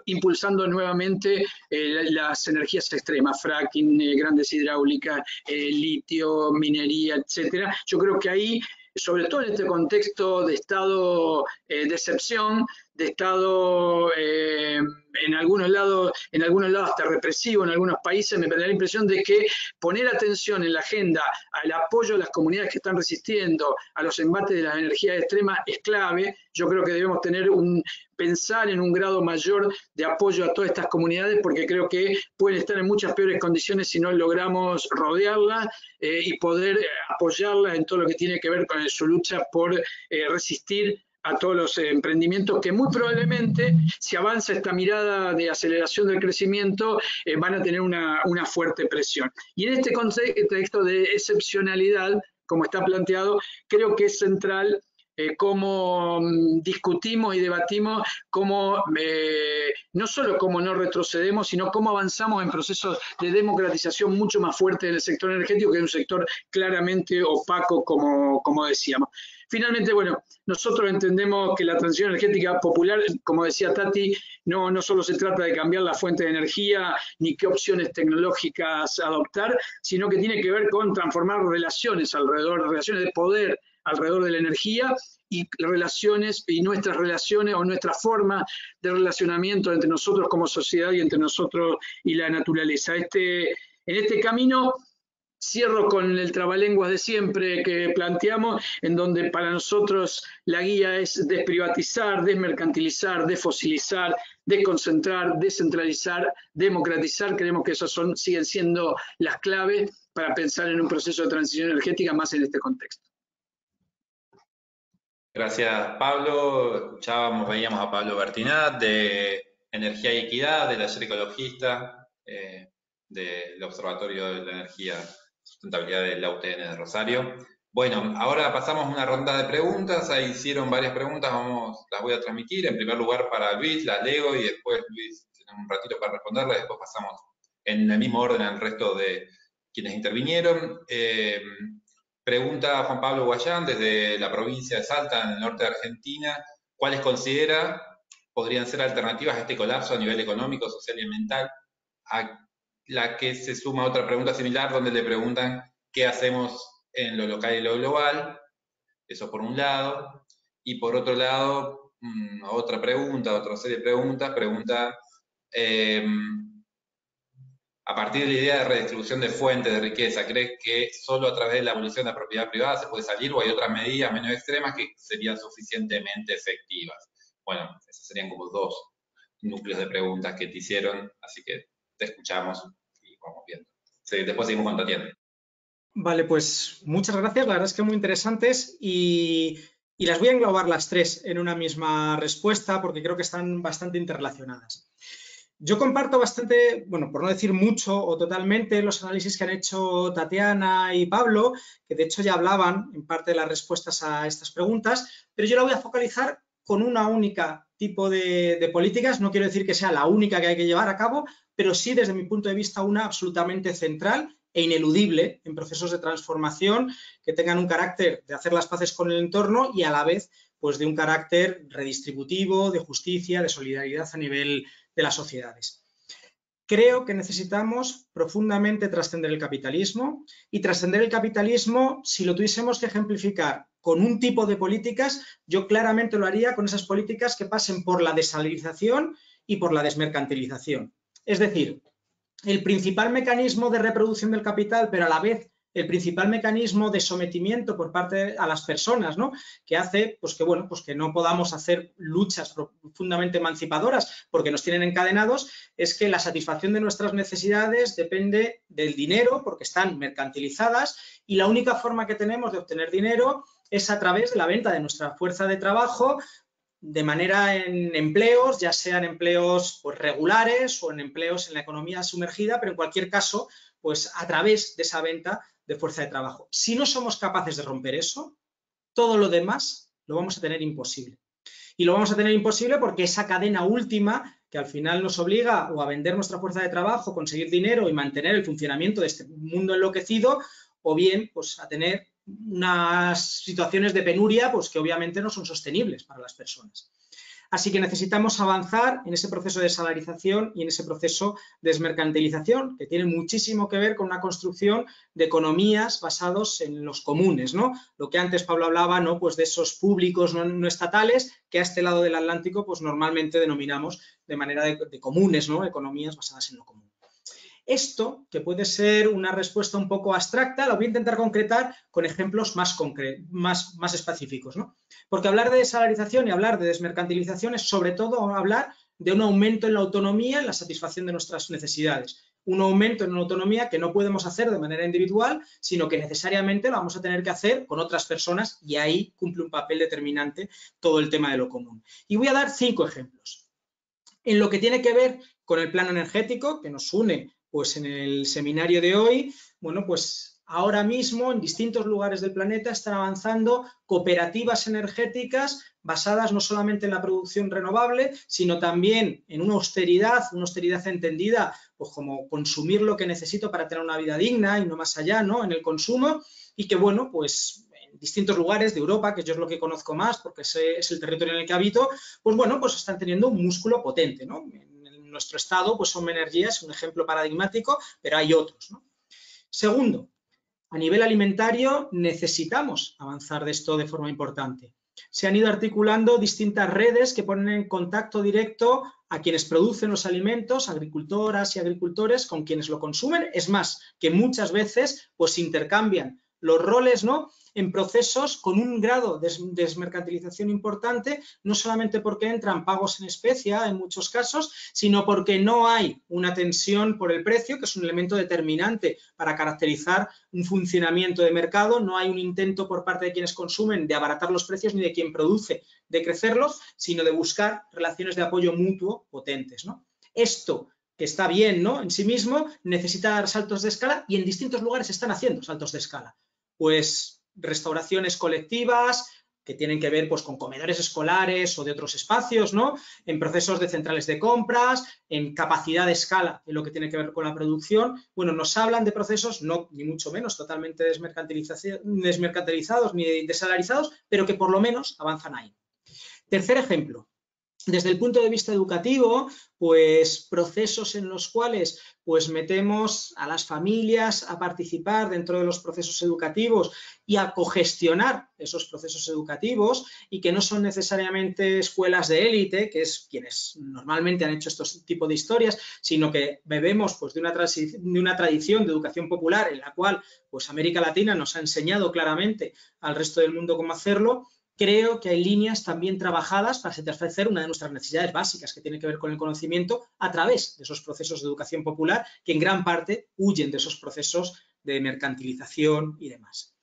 impulsando nuevamente las energías extremas, fracking, grandes hidráulicas, litio, minería, etcétera. Yo creo que ahí, sobre todo en este contexto de estado de excepción, de estado en algunos lados hasta represivo en algunos países, me da la impresión de que poner atención en la agenda al apoyo a las comunidades que están resistiendo a los embates de las energías extremas es clave. Yo creo que debemos pensar en un grado mayor de apoyo a todas estas comunidades, porque creo que pueden estar en muchas peores condiciones si no logramos rodearlas y poder apoyarlas en todo lo que tiene que ver con su lucha por resistir a todos los emprendimientos que muy probablemente, si avanza esta mirada de aceleración del crecimiento, van a tener una fuerte presión. Y en este contexto de excepcionalidad, como está planteado, creo que es central cómo discutimos y debatimos cómo, no solo cómo no retrocedemos, sino cómo avanzamos en procesos de democratización mucho más fuertes en el sector energético, que es un sector claramente opaco, como decíamos. Finalmente, bueno, nosotros entendemos que la transición energética popular, como decía Tati, no solo se trata de cambiar la fuente de energía ni qué opciones tecnológicas adoptar, sino que tiene que ver con transformar relaciones de poder alrededor de la energía y relaciones y nuestras relaciones o nuestra forma de relacionamiento entre nosotros como sociedad y entre nosotros y la naturaleza. En este camino cierro con el trabalenguas de siempre que planteamos, en donde para nosotros la guía es desprivatizar, desmercantilizar, desfosilizar, desconcentrar, descentralizar, democratizar. Creemos que esas siguen siendo las claves para pensar en un proceso de transición energética más en este contexto. Gracias, Pablo. Veíamos a Pablo Bertinat de Energía y Equidad, del Taller Ecologista, del Observatorio de la Energía y Sustentabilidad de la UTN de Rosario. Bueno, ahora pasamos a una ronda de preguntas. Ahí hicieron varias preguntas, las voy a transmitir. En primer lugar para Luis, las leo y después Luis tiene un ratito para responderlas. Después pasamos en el mismo orden al resto de quienes intervinieron. Pregunta Juan Pablo Guayán, desde la provincia de Salta, en el norte de Argentina, ¿cuáles considera podrían ser alternativas a este colapso a nivel económico, social y ambiental? A la que se suma otra pregunta similar, donde le preguntan qué hacemos en lo local y lo global. Eso por un lado. Y por otro lado, otra serie de preguntas, a partir de la idea de redistribución de fuentes de riqueza, ¿crees que solo a través de la abolición de la propiedad privada se puede salir o hay otras medidas menos extremas que serían suficientemente efectivas? Bueno, esos serían como dos núcleos de preguntas que te hicieron, así que te escuchamos y vamos viendo. Sí, después seguimos con Tatiana. Vale, pues muchas gracias, la verdad es que muy interesantes y las voy a englobar las tres en una misma respuesta porque creo que están bastante interrelacionadas. Yo comparto bastante, bueno, por no decir mucho o totalmente, los análisis que han hecho Tatiana y Pablo, que de hecho ya hablaban en parte de las respuestas a estas preguntas, pero yo la voy a focalizar con una única tipo de políticas. No quiero decir que sea la única que hay que llevar a cabo, pero sí, desde mi punto de vista, una absolutamente central e ineludible en procesos de transformación que tengan un carácter de hacer las paces con el entorno y a la vez pues de un carácter redistributivo, de justicia, de solidaridad a nivel de las sociedades. Creo que necesitamos profundamente trascender el capitalismo y trascender el capitalismo, si lo tuviésemos que ejemplificar con un tipo de políticas, yo claramente lo haría con esas políticas que pasen por la desalinización y por la desmercantilización. Es decir, el principal mecanismo de reproducción del capital, pero a la vez el principal mecanismo de sometimiento por parte a las personas, ¿no? Que hace pues que, bueno, pues que no podamos hacer luchas profundamente emancipadoras porque nos tienen encadenados, es que la satisfacción de nuestras necesidades depende del dinero porque están mercantilizadas y la única forma que tenemos de obtener dinero es a través de la venta de nuestra fuerza de trabajo de manera en empleos, ya sean empleos pues, regulares o en empleos en la economía sumergida, pero en cualquier caso, pues a través de esa venta de fuerza de trabajo. Si no somos capaces de romper eso, todo lo demás lo vamos a tener imposible. Y lo vamos a tener imposible porque esa cadena última que al final nos obliga o a vender nuestra fuerza de trabajo, conseguir dinero y mantener el funcionamiento de este mundo enloquecido, o bien pues a tener unas situaciones de penuria pues que obviamente no son sostenibles para las personas. Así que necesitamos avanzar en ese proceso de salarización y en ese proceso de desmercantilización, que tiene muchísimo que ver con una construcción de economías basados en los comunes, ¿no? Lo que antes Pablo hablaba, ¿no? Pues de esos públicos no estatales que a este lado del Atlántico pues normalmente denominamos de manera de comunes, ¿no? Economías basadas en lo común. Esto, que puede ser una respuesta un poco abstracta, lo voy a intentar concretar con ejemplos más específicos, ¿no? Porque hablar de salarización y hablar de desmercantilización es sobre todo hablar de un aumento en la autonomía, en la satisfacción de nuestras necesidades. Un aumento en la autonomía que no podemos hacer de manera individual, sino que necesariamente lo vamos a tener que hacer con otras personas y ahí cumple un papel determinante todo el tema de lo común. Y voy a dar 5 ejemplos. En lo que tiene que ver con el plano energético, que nos une pues en el seminario de hoy, bueno, pues ahora mismo en distintos lugares del planeta están avanzando cooperativas energéticas basadas no solamente en la producción renovable, sino también en una austeridad entendida pues como consumir lo que necesito para tener una vida digna y no más allá, ¿no? En el consumo, y que bueno, pues en distintos lugares de Europa, que yo es lo que conozco más porque ese es el territorio en el que habito, pues bueno, pues están teniendo un músculo potente, ¿no? En nuestro estado, pues Home Energy es un ejemplo paradigmático, pero hay otros, ¿no? Segundo, a nivel alimentario necesitamos avanzar de esto de forma importante. Se han ido articulando distintas redes que ponen en contacto directo a quienes producen los alimentos, agricultoras y agricultores, con quienes lo consumen. Es más, que muchas veces pues intercambian los roles, ¿no? En procesos con un grado de desmercantilización importante, no solamente porque entran pagos en especie en muchos casos, sino porque no hay una tensión por el precio, que es un elemento determinante para caracterizar un funcionamiento de mercado. No hay un intento por parte de quienes consumen de abaratar los precios ni de quien produce de crecerlos, sino de buscar relaciones de apoyo mutuo potentes, ¿no? Esto, que está bien, ¿no? En sí mismo, necesita dar saltos de escala y en distintos lugares se están haciendo saltos de escala. Pues restauraciones colectivas que tienen que ver pues, con comedores escolares o de otros espacios, ¿no? En procesos de centrales de compras, en capacidad de escala en lo que tiene que ver con la producción. Bueno, nos hablan de procesos, no ni mucho menos totalmente desmercantilizados ni desalarizados, pero que por lo menos avanzan ahí. Tercer ejemplo. Desde el punto de vista educativo, pues procesos en los cuales pues metemos a las familias a participar dentro de los procesos educativos y a cogestionar esos procesos educativos y que no son necesariamente escuelas de élite, que es quienes normalmente han hecho estos tipos de historias, sino que bebemos pues de una tradición de educación popular en la cual pues América Latina nos ha enseñado claramente al resto del mundo cómo hacerlo. Creo que hay líneas también trabajadas para satisfacer una de nuestras necesidades básicas que tiene que ver con el conocimiento a través de esos procesos de educación popular que en gran parte huyen de esos procesos de mercantilización y demás.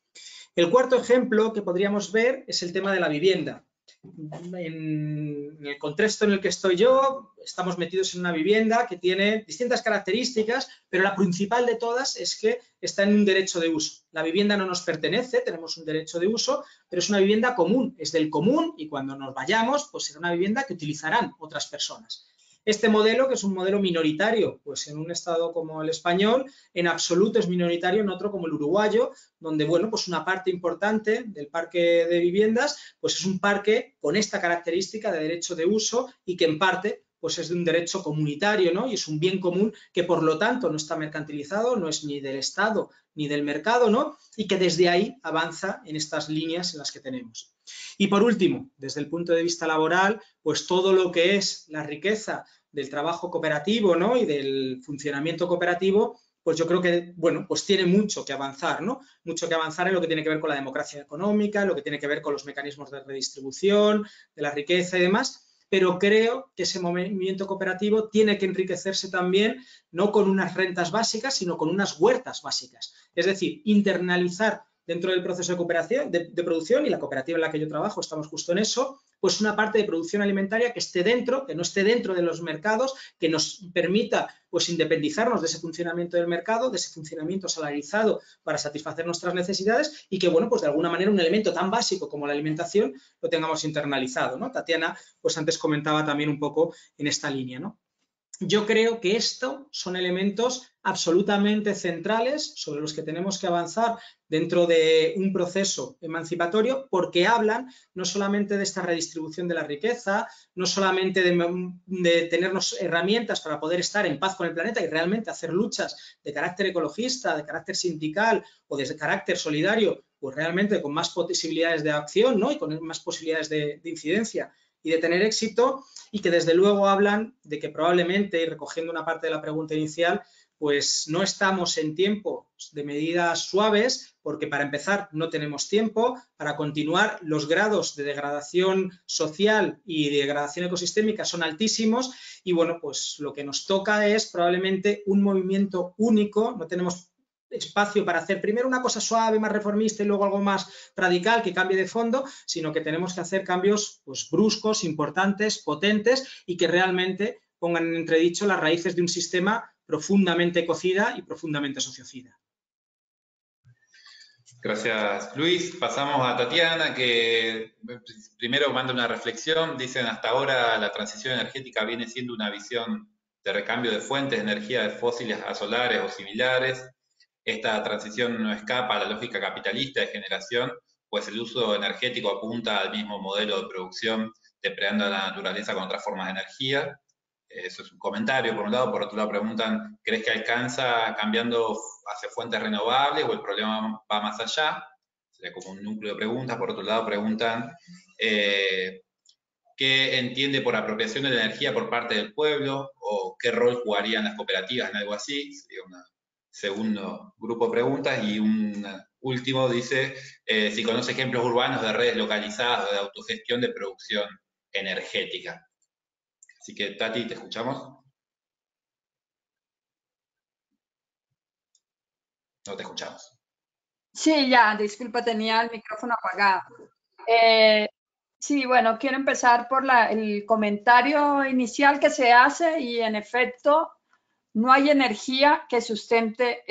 El cuarto ejemplo que podríamos ver es el tema de la vivienda. En el contexto en el que estoy yo, estamos metidos en una vivienda que tiene distintas características, pero la principal de todas es que está en un derecho de uso. La vivienda no nos pertenece, tenemos un derecho de uso, pero es una vivienda común, es del común y cuando nos vayamos, pues será una vivienda que utilizarán otras personas. Este modelo, que es un modelo minoritario, pues en un estado como el español, en absoluto es minoritario en otro como el uruguayo, donde, bueno, pues una parte importante del parque de viviendas, pues es un parque con esta característica de derecho de uso y que en parte pues es de un derecho comunitario, ¿no? Y es un bien común que por lo tanto no está mercantilizado, no es ni del Estado ni del mercado, ¿no? Y que desde ahí avanza en estas líneas en las que tenemos. Y por último, desde el punto de vista laboral, pues todo lo que es la riqueza del trabajo cooperativo, ¿no? Y del funcionamiento cooperativo, pues yo creo que, bueno, pues tiene mucho que avanzar, ¿no? Mucho que avanzar en lo que tiene que ver con la democracia económica, en lo que tiene que ver con los mecanismos de redistribución, de la riqueza y demás, pero creo que ese movimiento cooperativo tiene que enriquecerse también no con unas rentas básicas, sino con unas huertas básicas. Es decir, internalizar dentro del proceso de cooperación, de producción, y la cooperativa en la que yo trabajo estamos justo en eso, pues una parte de producción alimentaria que esté dentro, que no esté dentro de los mercados, que nos permita pues independizarnos de ese funcionamiento del mercado, de ese funcionamiento salarizado para satisfacer nuestras necesidades y que, bueno, pues de alguna manera un elemento tan básico como la alimentación lo tengamos internalizado, ¿no? Tatiana, pues antes comentaba también un poco en esta línea, ¿no? yo creo que estos son elementos absolutamente centrales sobre los que tenemos que avanzar dentro de un proceso emancipatorio, porque hablan no solamente de esta redistribución de la riqueza, no solamente de tenernos herramientas para poder estar en paz con el planeta y realmente hacer luchas de carácter ecologista, de carácter sindical o de carácter solidario, pues realmente con más posibilidades de acción, ¿no? Y con más posibilidades de incidencia y de tener éxito, y que desde luego hablan de que probablemente, y recogiendo una parte de la pregunta inicial, pues no estamos en tiempo de medidas suaves, porque para empezar no tenemos tiempo, para continuar los grados de degradación social y de degradación ecosistémica son altísimos, y bueno, pues lo que nos toca es probablemente un movimiento único, no tenemos espacio para hacer primero una cosa suave, más reformista y luego algo más radical que cambie de fondo, sino que tenemos que hacer cambios pues, bruscos, importantes, potentes y que realmente pongan en entredicho las raíces de un sistema profundamente ecocida y profundamente sociocida. Gracias, Luis. Pasamos a Tatiana, que primero manda una reflexión. Dicen, hasta ahora la transición energética viene siendo una visión de recambio de fuentes de energía de fósiles a solares o similares. Esta transición no escapa a la lógica capitalista de generación, pues el uso energético apunta al mismo modelo de producción, depredando a la naturaleza con otras formas de energía. Eso es un comentario, por un lado. Por otro lado preguntan, ¿crees que alcanza cambiando hacia fuentes renovables o el problema va más allá? Sería como un núcleo de preguntas. Por otro lado preguntan, ¿qué entiende por apropiación de la energía por parte del pueblo? ¿O qué rol jugarían las cooperativas en algo así? Sería un segundo grupo de preguntas. Y un último dice, si conoce ejemplos urbanos de redes localizadas o de autogestión de producción energética. Así que, Tati, ¿te escuchamos? No te escuchamos. Sí, ya, disculpa, tenía el micrófono apagado. Sí, bueno, quiero empezar por el comentario inicial que se hace y en efecto no hay energía que sustente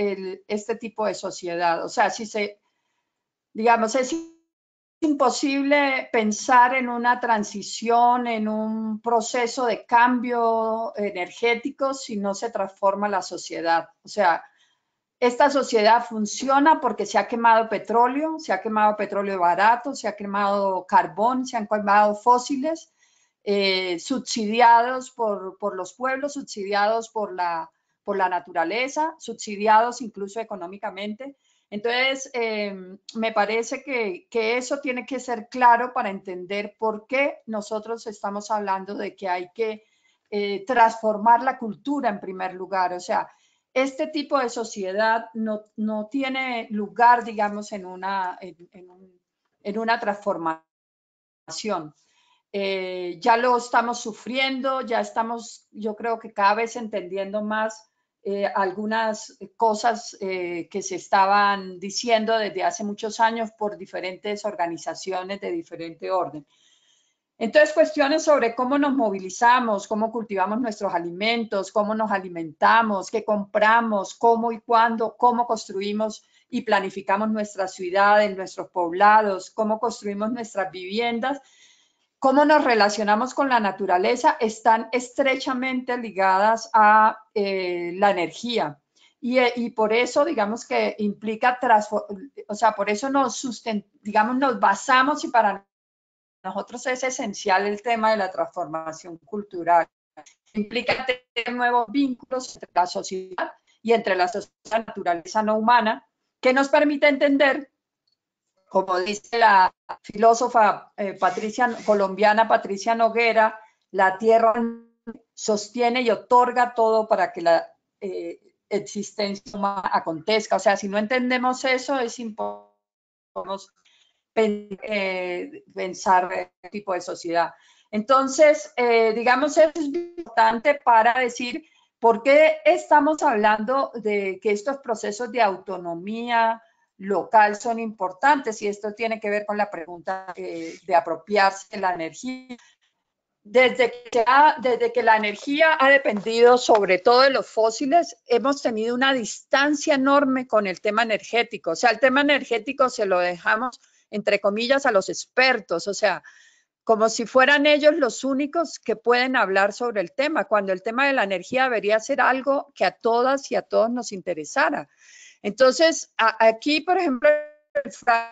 este tipo de sociedad. O sea, digamos, es imposible pensar en una transición, en un proceso de cambio energético si no se transforma la sociedad. O sea, esta sociedad funciona porque se ha quemado petróleo barato, se ha quemado carbón, se han quemado fósiles, subsidiados por los pueblos, subsidiados por la naturaleza, subsidiados incluso económicamente. Entonces, me parece que eso tiene que ser claro para entender por qué nosotros estamos hablando de que hay que transformar la cultura en primer lugar. O sea, este tipo de sociedad no tiene lugar, digamos, en una transformación. Ya lo estamos sufriendo, ya estamos, yo creo que cada vez entendiendo más algunas cosas que se estaban diciendo desde hace muchos años por diferentes organizaciones de diferente orden. Entonces, cuestiones sobre cómo nos movilizamos, cómo cultivamos nuestros alimentos, cómo nos alimentamos, qué compramos, cómo y cuándo, cómo construimos y planificamos nuestras ciudades, nuestros poblados, cómo construimos nuestras viviendas, cómo nos relacionamos con la naturaleza, están estrechamente ligadas a la energía. Y por eso, digamos que implica, o sea, por eso nos basamos y para nosotros es esencial el tema de la transformación cultural. Implica tener nuevos vínculos entre la sociedad y entre la sociedad y la naturaleza no humana, que nos permite entender, como dice la filósofa colombiana Patricia Noguera, la tierra sostiene y otorga todo para que la existencia humana acontezca. O sea, si no entendemos eso, es imposible pensar este tipo de sociedad. Entonces, digamos, es importante para decir por qué estamos hablando de que estos procesos de autonomía local son importantes, y esto tiene que ver con la pregunta de apropiarse de la energía. Desde que la energía ha dependido sobre todo de los fósiles, hemos tenido una distancia enorme con el tema energético. O sea, el tema energético se lo dejamos, entre comillas, a los expertos. O sea, como si fueran ellos los únicos que pueden hablar sobre el tema, cuando el tema de la energía debería ser algo que a todas y a todos nos interesara. Entonces, aquí, por ejemplo,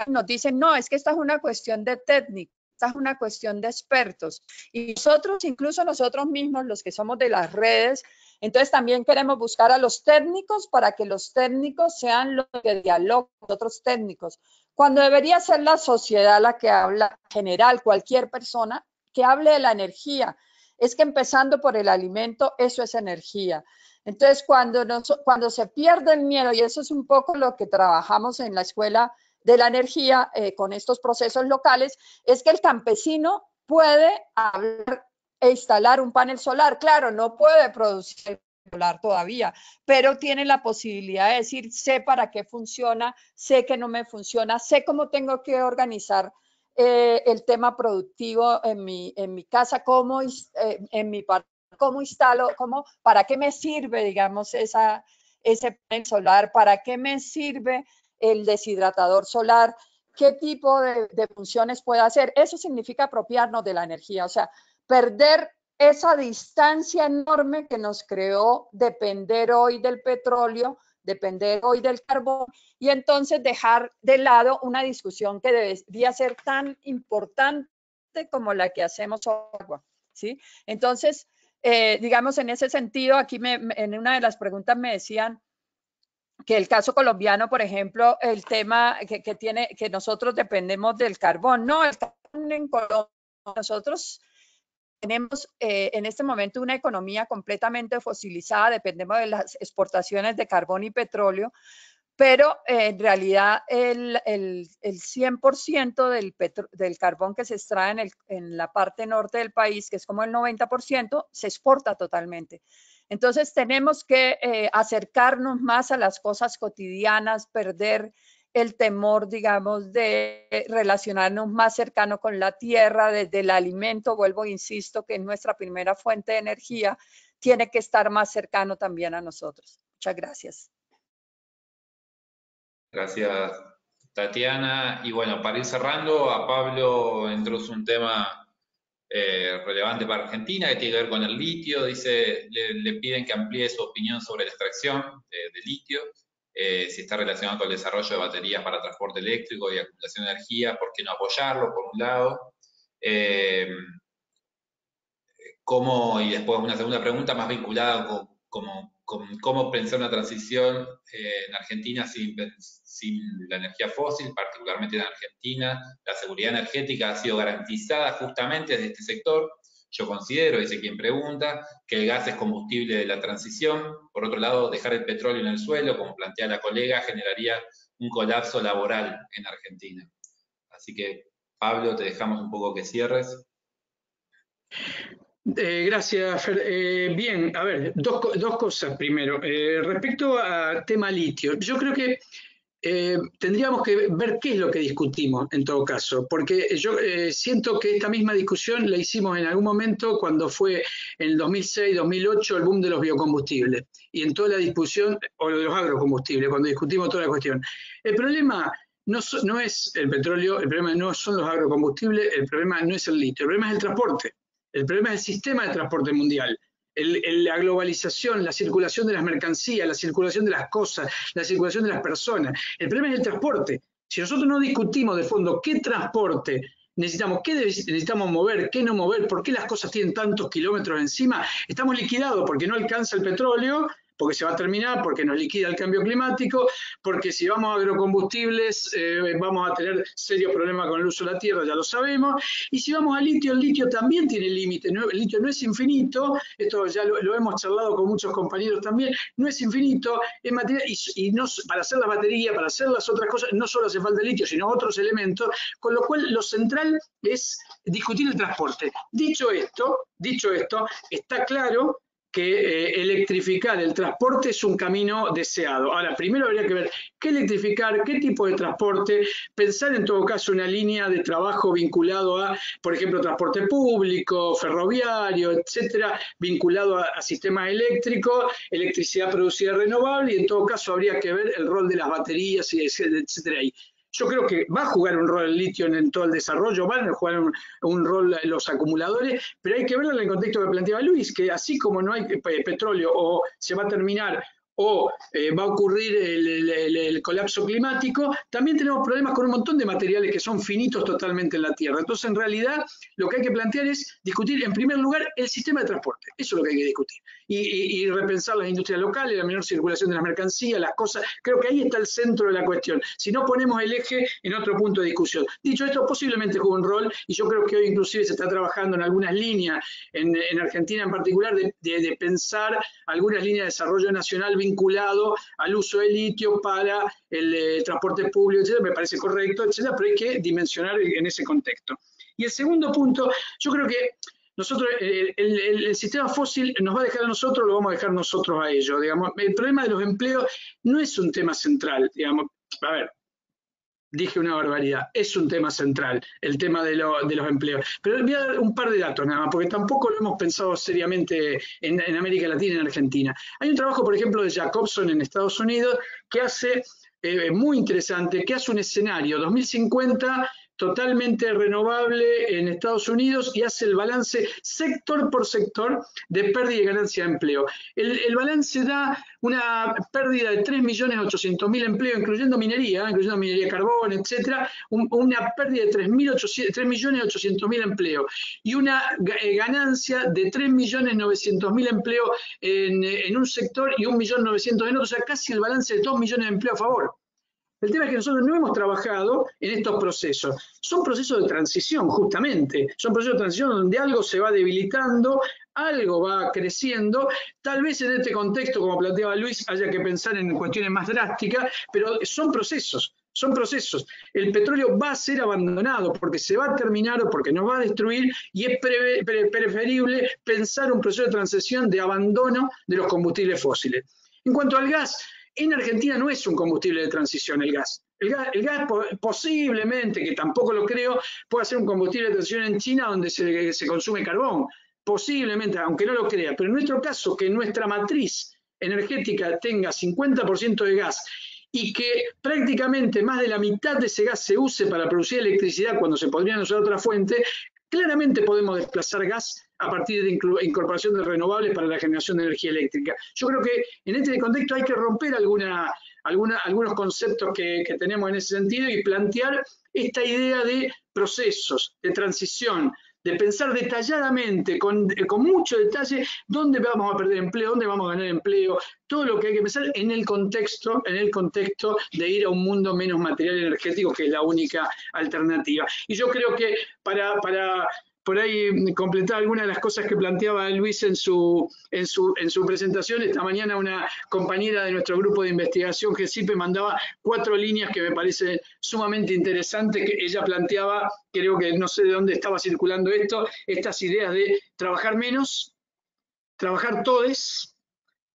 nos dicen, no, es que esta es una cuestión de técnica, esta es una cuestión de expertos. Y nosotros, incluso nosotros mismos, los que somos de las redes, entonces también queremos buscar a los técnicos para que los técnicos sean los que dialoguen con otros técnicos, cuando debería ser la sociedad la que habla, en general, cualquier persona que hable de la energía. Es que empezando por el alimento, eso es energía. Entonces, cuando se pierde el miedo, y eso es un poco lo que trabajamos en la Escuela de la Energía con estos procesos locales, es que el campesino puede hablar e instalar un panel solar. Claro, no puede producir solar todavía, pero tiene la posibilidad de decir, sé para qué funciona, sé que no me funciona, sé cómo tengo que organizar el tema productivo en mi casa, cómo en mi parque, cómo instalo, para qué me sirve, digamos, ese panel solar, para qué me sirve el deshidratador solar, qué tipo de funciones puede hacer. Eso significa apropiarnos de la energía, o sea, perder esa distancia enorme que nos creó depender hoy del petróleo, depender hoy del carbón, y entonces dejar de lado una discusión que debería ser tan importante como la que hacemos sobre agua, ¿sí? Entonces, digamos, en ese sentido, aquí en una de las preguntas me decían que el caso colombiano, por ejemplo, el tema que nosotros dependemos del carbón. No, el carbón en Colombia, nosotros tenemos en este momento una economía completamente fosilizada, dependemos de las exportaciones de carbón y petróleo, pero en realidad el 100% del carbón que se extrae en la parte norte del país, que es como el 90%, se exporta totalmente. Entonces tenemos que acercarnos más a las cosas cotidianas, perder el temor, digamos, de relacionarnos más cercano con la tierra, desde el alimento, vuelvo, insisto, que es nuestra primera fuente de energía, tiene que estar más cercano también a nosotros. Muchas gracias. Gracias, Tatiana. Y bueno, para ir cerrando, a Pablo entró un tema relevante para Argentina que tiene que ver con el litio. Dice, le piden que amplíe su opinión sobre la extracción de litio, si está relacionado con el desarrollo de baterías para transporte eléctrico y acumulación de energía, ¿por qué no apoyarlo, por un lado? Y después una segunda pregunta más vinculada con cómo pensar una transición en Argentina sin la energía fósil, particularmente en Argentina. La seguridad energética ha sido garantizada justamente desde este sector. Yo considero, dice quien pregunta, que el gas es combustible de la transición. Por otro lado, dejar el petróleo en el suelo, como plantea la colega, generaría un colapso laboral en Argentina. Así que, Pablo, te dejamos un poco que cierres. Gracias, Fer. Bien, a ver, dos cosas primero. Respecto al tema litio, yo creo que tendríamos que ver qué es lo que discutimos en todo caso, porque yo siento que esta misma discusión la hicimos en algún momento cuando fue en el 2006-2008 el boom de los biocombustibles y en toda la discusión, o de los agrocombustibles, cuando discutimos toda la cuestión. El problema no es el petróleo, el problema no son los agrocombustibles, el problema no es el litio, el problema es el transporte, el problema es el sistema de transporte mundial. La globalización, la circulación de las mercancías, la circulación de las cosas, la circulación de las personas. El problema es el transporte. Si nosotros no discutimos de fondo qué transporte necesitamos, qué necesitamos mover, qué no mover, por qué las cosas tienen tantos kilómetros encima, estamos liquidados porque no alcanza el petróleo, porque se va a terminar, porque nos liquida el cambio climático, porque si vamos a agrocombustibles vamos a tener serios problemas con el uso de la tierra, ya lo sabemos, y si vamos al litio, el litio también tiene límite, ¿no? El litio no es infinito, esto ya lo hemos charlado con muchos compañeros también, no es infinito, es materia, y no, para hacer la batería, para hacer las otras cosas, no solo hace falta el litio, sino otros elementos, con lo cual lo central es discutir el transporte. Dicho esto, está claro que electrificar el transporte es un camino deseado. Ahora, primero habría que ver qué electrificar, qué tipo de transporte, pensar en todo caso una línea de trabajo vinculado a, por ejemplo, transporte público, ferroviario, etcétera, vinculado a sistemas eléctricos, electricidad producida renovable, y en todo caso habría que ver el rol de las baterías, etcétera ahí. Yo creo que va a jugar un rol el litio en todo el desarrollo, van a jugar un rol los acumuladores, pero hay que verlo en el contexto que planteaba Luis, que así como no hay petróleo o se va a terminar o va a ocurrir el colapso climático, también tenemos problemas con un montón de materiales que son finitos totalmente en la Tierra. Entonces, en realidad, lo que hay que plantear es discutir, en primer lugar, el sistema de transporte. Eso es lo que hay que discutir. Y repensar las industrias locales, la menor circulación de las mercancías, las cosas. Creo que ahí está el centro de la cuestión. Si no ponemos el eje en otro punto de discusión. Dicho esto, posiblemente juega un rol, y yo creo que hoy inclusive se está trabajando en algunas líneas, en Argentina en particular, de pensar algunas líneas de desarrollo nacional vinculado al uso de litio para el transporte público, etcétera. Me parece correcto, etcétera, pero hay que dimensionar en ese contexto. Y el segundo punto, yo creo que nosotros, el sistema fósil nos va a dejar a nosotros, lo vamos a dejar nosotros a ellos. Digamos. El problema de los empleos no es un tema central. Digamos. A ver, dije una barbaridad, es un tema central, el tema de los empleos. Pero voy a dar un par de datos nada más, porque tampoco lo hemos pensado seriamente en América Latina y en Argentina. Hay un trabajo, por ejemplo, de Jacobson en Estados Unidos, que hace, muy interesante, que hace un escenario 2050 totalmente renovable en Estados Unidos y hace el balance sector por sector de pérdida y ganancia de empleo. El balance da una pérdida de 3.800.000 empleos, incluyendo minería de carbón, etcétera, una pérdida de 3.800.000 empleos y una ganancia de 3.900.000 empleos en un sector y 1.900.000 en otro, o sea, casi el balance de 2 millones de empleos a favor. El tema es que nosotros no hemos trabajado en estos procesos. Son procesos de transición, justamente. Son procesos de transición donde algo se va debilitando, algo va creciendo. Tal vez en este contexto, como planteaba Luis, haya que pensar en cuestiones más drásticas, pero son procesos. Son procesos. El petróleo va a ser abandonado porque se va a terminar o porque nos va a destruir y es preferible pensar un proceso de transición de abandono de los combustibles fósiles. En cuanto al gas, en Argentina no es un combustible de transición el gas. El gas posiblemente, que tampoco lo creo, pueda ser un combustible de transición en China donde se consume carbón. Posiblemente, aunque no lo crea. Pero en nuestro caso, que nuestra matriz energética tenga 50% de gas y que prácticamente más de la mitad de ese gas se use para producir electricidad cuando se podrían usar otras fuentes, claramente podemos desplazar gas a partir de incorporación de renovables para la generación de energía eléctrica. Yo creo que en este contexto hay que romper algunos conceptos que tenemos en ese sentido y plantear esta idea de procesos, de transición, de pensar detalladamente, con mucho detalle, dónde vamos a perder empleo, dónde vamos a ganar empleo, todo lo que hay que pensar en el contexto de ir a un mundo menos material y energético, que es la única alternativa. Y yo creo que para por ahí completar algunas de las cosas que planteaba Luis en su presentación. Esta mañana una compañera de nuestro grupo de investigación, GESIPE, mandaba 4 líneas que me parecen sumamente interesantes, que ella planteaba, creo que no sé de dónde estaba circulando esto, estas ideas de trabajar menos, trabajar todes,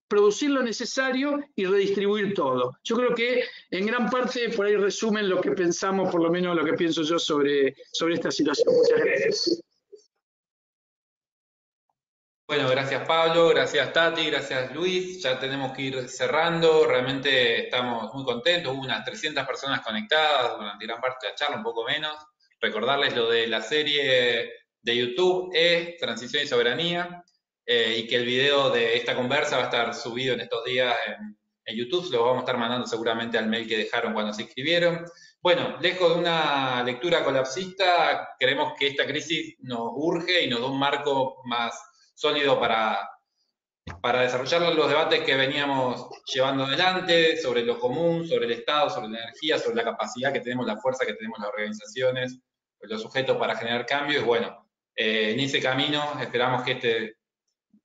producir lo necesario y redistribuir todo. Yo creo que en gran parte por ahí resumen lo que pensamos, por lo menos lo que pienso yo sobre esta situación. Muchas gracias. Bueno, gracias Pablo, gracias Tati, gracias Luis. Ya tenemos que ir cerrando. Realmente estamos muy contentos. Hubo unas 300 personas conectadas durante gran parte de la charla, un poco menos. Recordarles lo de la serie de YouTube, Transición y Soberanía, y que el video de esta conversa va a estar subido en estos días en YouTube. Lo vamos a estar mandando seguramente al mail que dejaron cuando se inscribieron. Bueno, lejos de una lectura colapsista, creemos que esta crisis nos urge y nos da un marco más sólido para desarrollar los debates que veníamos llevando adelante sobre lo común, sobre el Estado, sobre la energía, sobre la capacidad que tenemos, la fuerza que tenemos las organizaciones, los sujetos para generar cambios. Bueno, en ese camino esperamos que este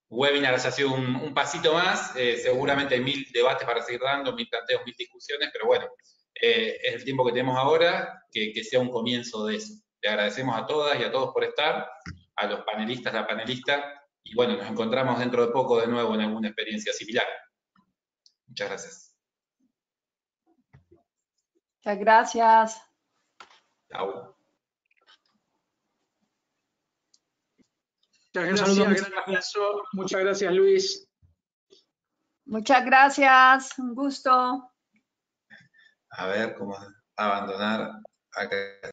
webinar haya sido un pasito más. Seguramente hay 1000 debates para seguir dando, 1000 planteos, 1000 discusiones, pero bueno, es el tiempo que tenemos ahora, que sea un comienzo de eso. Le agradecemos a todas y a todos por estar, a los panelistas, la panelista, y bueno, nos encontramos dentro de poco de nuevo en alguna experiencia similar. Muchas gracias. Muchas gracias. Chao. Muchas gracias Luis. Muchas gracias, un gusto. A ver cómo... abandonar acá.